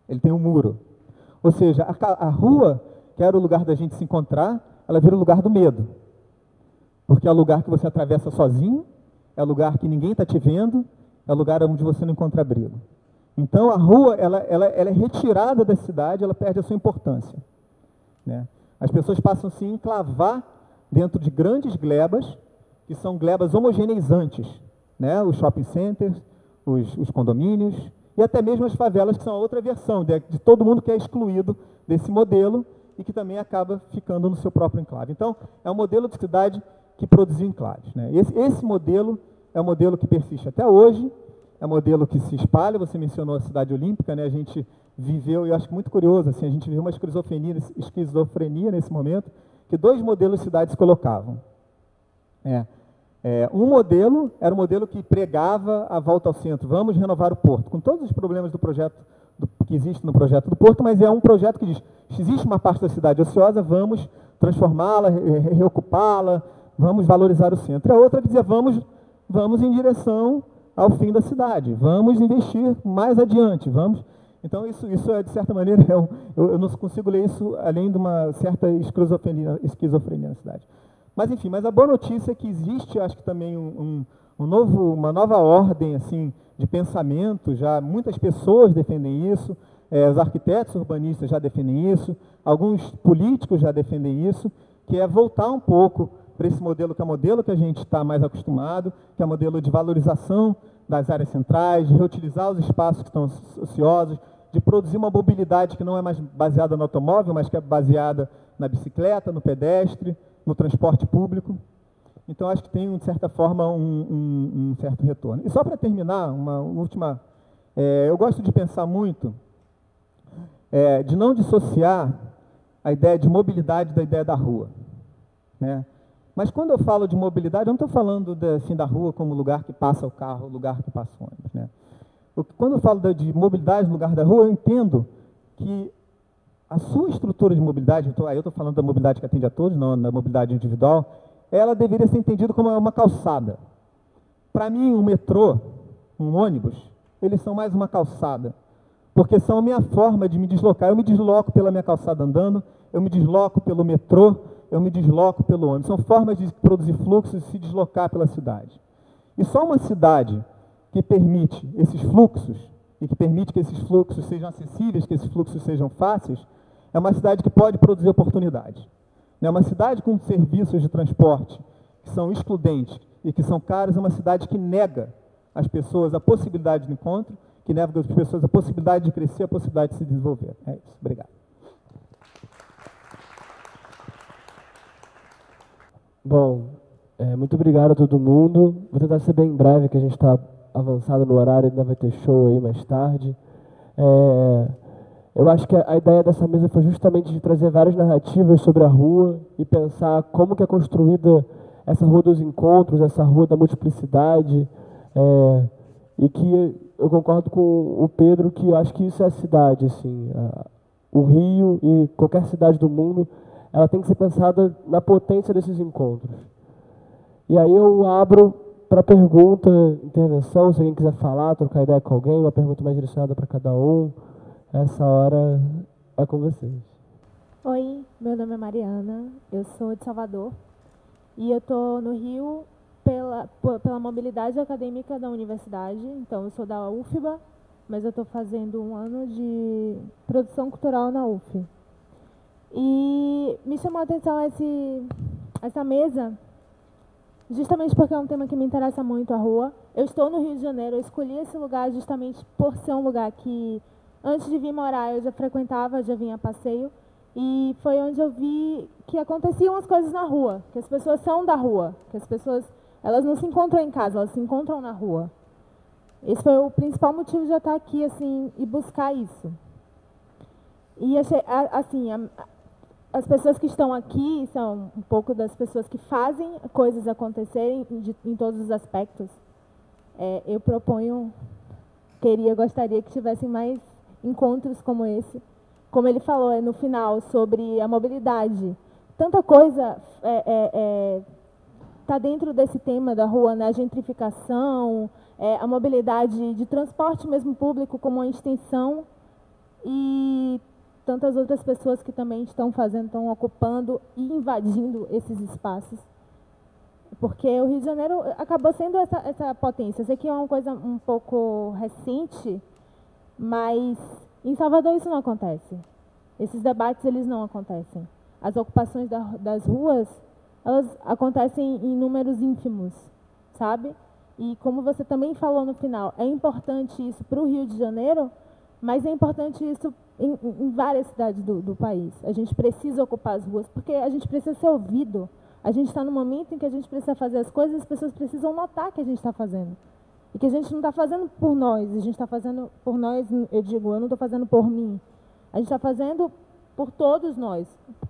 F: ele tem um muro. Ou seja, a rua, que era o lugar da gente se encontrar, ela vira o lugar do medo. Porque é o lugar que você atravessa sozinho, é o lugar que ninguém está te vendo, é o lugar onde você não encontra abrigo. Então, a rua ela é retirada da cidade, ela perde a sua importância, né? As pessoas passam a se enclavar dentro de grandes glebas, que são glebas homogeneizantes, né? Os shopping centers, os condomínios, e até mesmo as favelas, que são a outra versão de todo mundo que é excluído desse modelo e que também acaba ficando no seu próprio enclave. Então, é um modelo de cidade que produziu enclaves, né? Esse modelo é um modelo que persiste até hoje, é um modelo que se espalha. Você mencionou a cidade olímpica, né? A gente viveu, e eu acho muito curioso, assim, a gente viveu uma esquizofrenia nesse momento, que dois modelos de cidade se colocavam. Um modelo era um modelo que pregava a volta ao centro, vamos renovar o porto, com todos os problemas do projeto que existe no projeto do porto, mas é um projeto que diz, existe uma parte da cidade ociosa, vamos transformá-la, reocupá-la, vamos valorizar o centro. E a outra que dizia, vamos em direção ao fim da cidade, vamos investir mais adiante, vamos... Então, isso é, de certa maneira, eu não consigo ler isso além de uma certa esquizofrenia na cidade. Mas, enfim, a boa notícia é que existe, acho que também, uma nova ordem assim, de pensamento, já muitas pessoas defendem isso, os arquitetos urbanistas já defendem isso, alguns políticos já defendem isso, que é voltar um pouco para esse modelo, que é o modelo que a gente está mais acostumado, que é o modelo de valorização das áreas centrais, de reutilizar os espaços que estão ociosos, de produzir uma mobilidade que não é mais baseada no automóvel, mas que é baseada na bicicleta, no pedestre, no transporte público. Então, acho que tem, de certa forma, um certo retorno. E só para terminar, uma última... eu gosto de pensar muito, de não dissociar a ideia de mobilidade da ideia da rua, né? Mas quando eu falo de mobilidade, eu não estou falando assim, da rua como lugar que passa o carro, lugar que passa o ônibus, né? Quando eu falo de mobilidade no lugar da rua, eu entendo que a sua estrutura de mobilidade, aí eu estou falando da mobilidade que atende a todos, não da mobilidade individual, ela deveria ser entendida como uma calçada. Para mim, um metrô, um ônibus, eles são mais uma calçada, porque são a minha forma de me deslocar. Eu me desloco pela minha calçada andando, eu me desloco pelo metrô, eu me desloco pelo ônibus. São formas de produzir fluxos e se deslocar pela cidade. E só uma cidade que permite esses fluxos, e que permite que esses fluxos sejam acessíveis, que esses fluxos sejam fáceis, é uma cidade que pode produzir oportunidade. É uma cidade com serviços de transporte que são excludentes e que são caros, é uma cidade que nega às pessoas a possibilidade de encontro, que nega às pessoas a possibilidade de crescer, a possibilidade de se desenvolver. É isso. Obrigado.
A: Bom, muito obrigado a todo mundo. Vou tentar ser bem breve, que a gente está avançado no horário, ainda vai ter show aí mais tarde. Eu acho que a ideia dessa mesa foi justamente de trazer várias narrativas sobre a rua e pensar como que é construída essa rua dos encontros, essa rua da multiplicidade, e que eu concordo com o Pedro que eu acho que isso é a cidade, assim, o Rio e qualquer cidade do mundo, ela tem que ser pensada na potência desses encontros. E aí eu abro para pergunta, intervenção, se alguém quiser falar, trocar ideia com alguém, uma pergunta mais direcionada para cada um. Essa hora é com vocês.
G: Oi, meu nome é Mariana, eu sou de Salvador e eu estou no Rio pela mobilidade acadêmica da universidade. Então, eu sou da UFBA, mas eu estou fazendo um ano de produção cultural na UF. E me chamou a atenção essa mesa, justamente porque é um tema que me interessa muito, a rua. Eu estou no Rio de Janeiro, eu escolhi esse lugar justamente por ser um lugar que, antes de vir morar, eu já frequentava, já vinha a passeio. E foi onde eu vi que aconteciam as coisas na rua, que as pessoas são da rua, que as pessoas, elas não se encontram em casa, elas se encontram na rua. Esse foi o principal motivo de eu estar aqui, assim, e buscar isso. E achei, assim, as pessoas que estão aqui são um pouco das pessoas que fazem coisas acontecerem em todos os aspectos. Eu gostaria que tivessem mais encontros como esse. Como ele falou no final sobre a mobilidade. Tanta coisa está dentro desse tema da rua, né? A gentrificação, a mobilidade de transporte mesmo público como uma extensão e tantas outras pessoas que também estão ocupando e invadindo esses espaços. Porque o Rio de Janeiro acabou sendo essa potência. Eu sei que é uma coisa um pouco recente, mas em Salvador isso não acontece. Esses debates eles não acontecem. As ocupações das ruas, elas acontecem em números ínfimos, sabe? E como você também falou no final, é importante isso para o Rio de Janeiro, mas é importante isso em várias cidades do país. A gente precisa ocupar as ruas, porque a gente precisa ser ouvido. A gente está no momento em que a gente precisa fazer as coisas, as pessoas precisam notar que a gente está fazendo. E que a gente não está fazendo por nós, a gente está fazendo por nós, eu digo, eu não estou fazendo por mim. A gente está fazendo por todos nós, por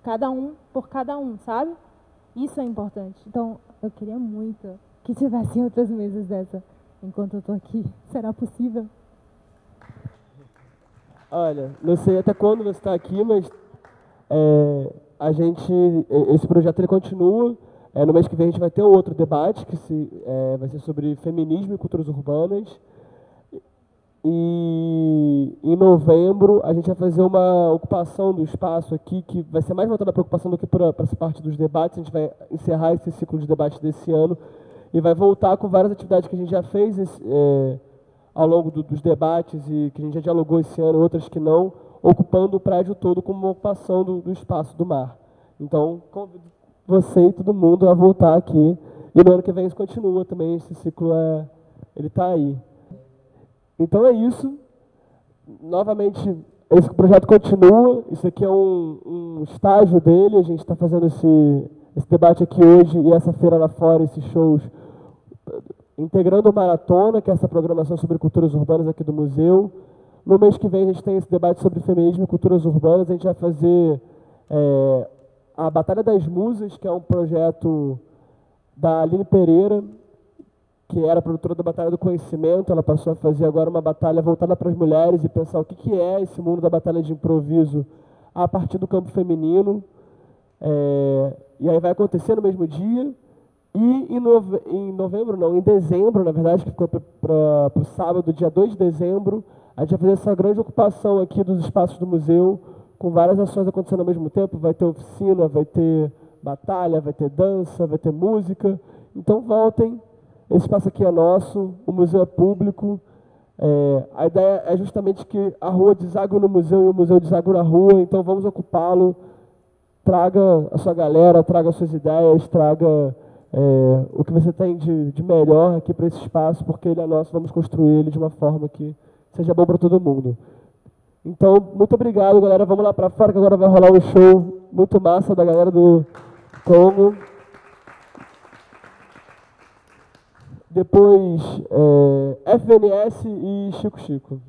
G: cada um, sabe? Isso é importante. Então, eu queria muito que tivessem outras mesas dessa enquanto eu estou aqui. Será possível?
A: Olha, não sei até quando você está aqui, mas esse projeto ele continua. No mês que vem a gente vai ter outro debate, que vai ser sobre feminismo e culturas urbanas. E em novembro a gente vai fazer uma ocupação do espaço aqui, que vai ser mais voltada para a ocupação do que para essa parte dos debates. A gente vai encerrar esse ciclo de debates desse ano e vai voltar com várias atividades que a gente já fez ao longo dos debates e que a gente já dialogou esse ano, outras que não, ocupando o prédio todo como uma ocupação do espaço do mar. Então, convido você e todo mundo a voltar aqui. E no ano que vem isso continua também, esse ciclo ele está aí. Então é isso. Novamente, esse projeto continua. Isso aqui é um estágio dele. A gente está fazendo esse debate aqui hoje e essa feira lá fora, esses shows, integrando o Maratona, que é essa programação sobre culturas urbanas aqui do museu. No mês que vem a gente tem esse debate sobre feminismo e culturas urbanas. A gente vai fazer A Batalha das Musas, que é um projeto da Aline Pereira, que era produtora da Batalha do Conhecimento. Ela passou a fazer agora uma batalha voltada para as mulheres e pensar o que é esse mundo da batalha de improviso a partir do campo feminino. E aí vai acontecer no mesmo dia. E em dezembro, na verdade, que ficou para o sábado, dia 2 de dezembro, a gente vai fazer essa grande ocupação aqui dos espaços do museu, com várias ações acontecendo ao mesmo tempo. Vai ter oficina, vai ter batalha, vai ter dança, vai ter música. Então voltem, esse espaço aqui é nosso, o museu é público. A ideia é justamente que a rua desague no museu e o museu desague na rua, então vamos ocupá-lo. Traga a sua galera, traga as suas ideias, traga o que você tem de melhor aqui para esse espaço, porque ele é nosso, vamos construir ele de uma forma que seja bom para todo mundo. Então, muito obrigado, galera. Vamos lá para fora, que agora vai rolar um show muito massa da galera do Congo. Depois, FNS e Chico Chico.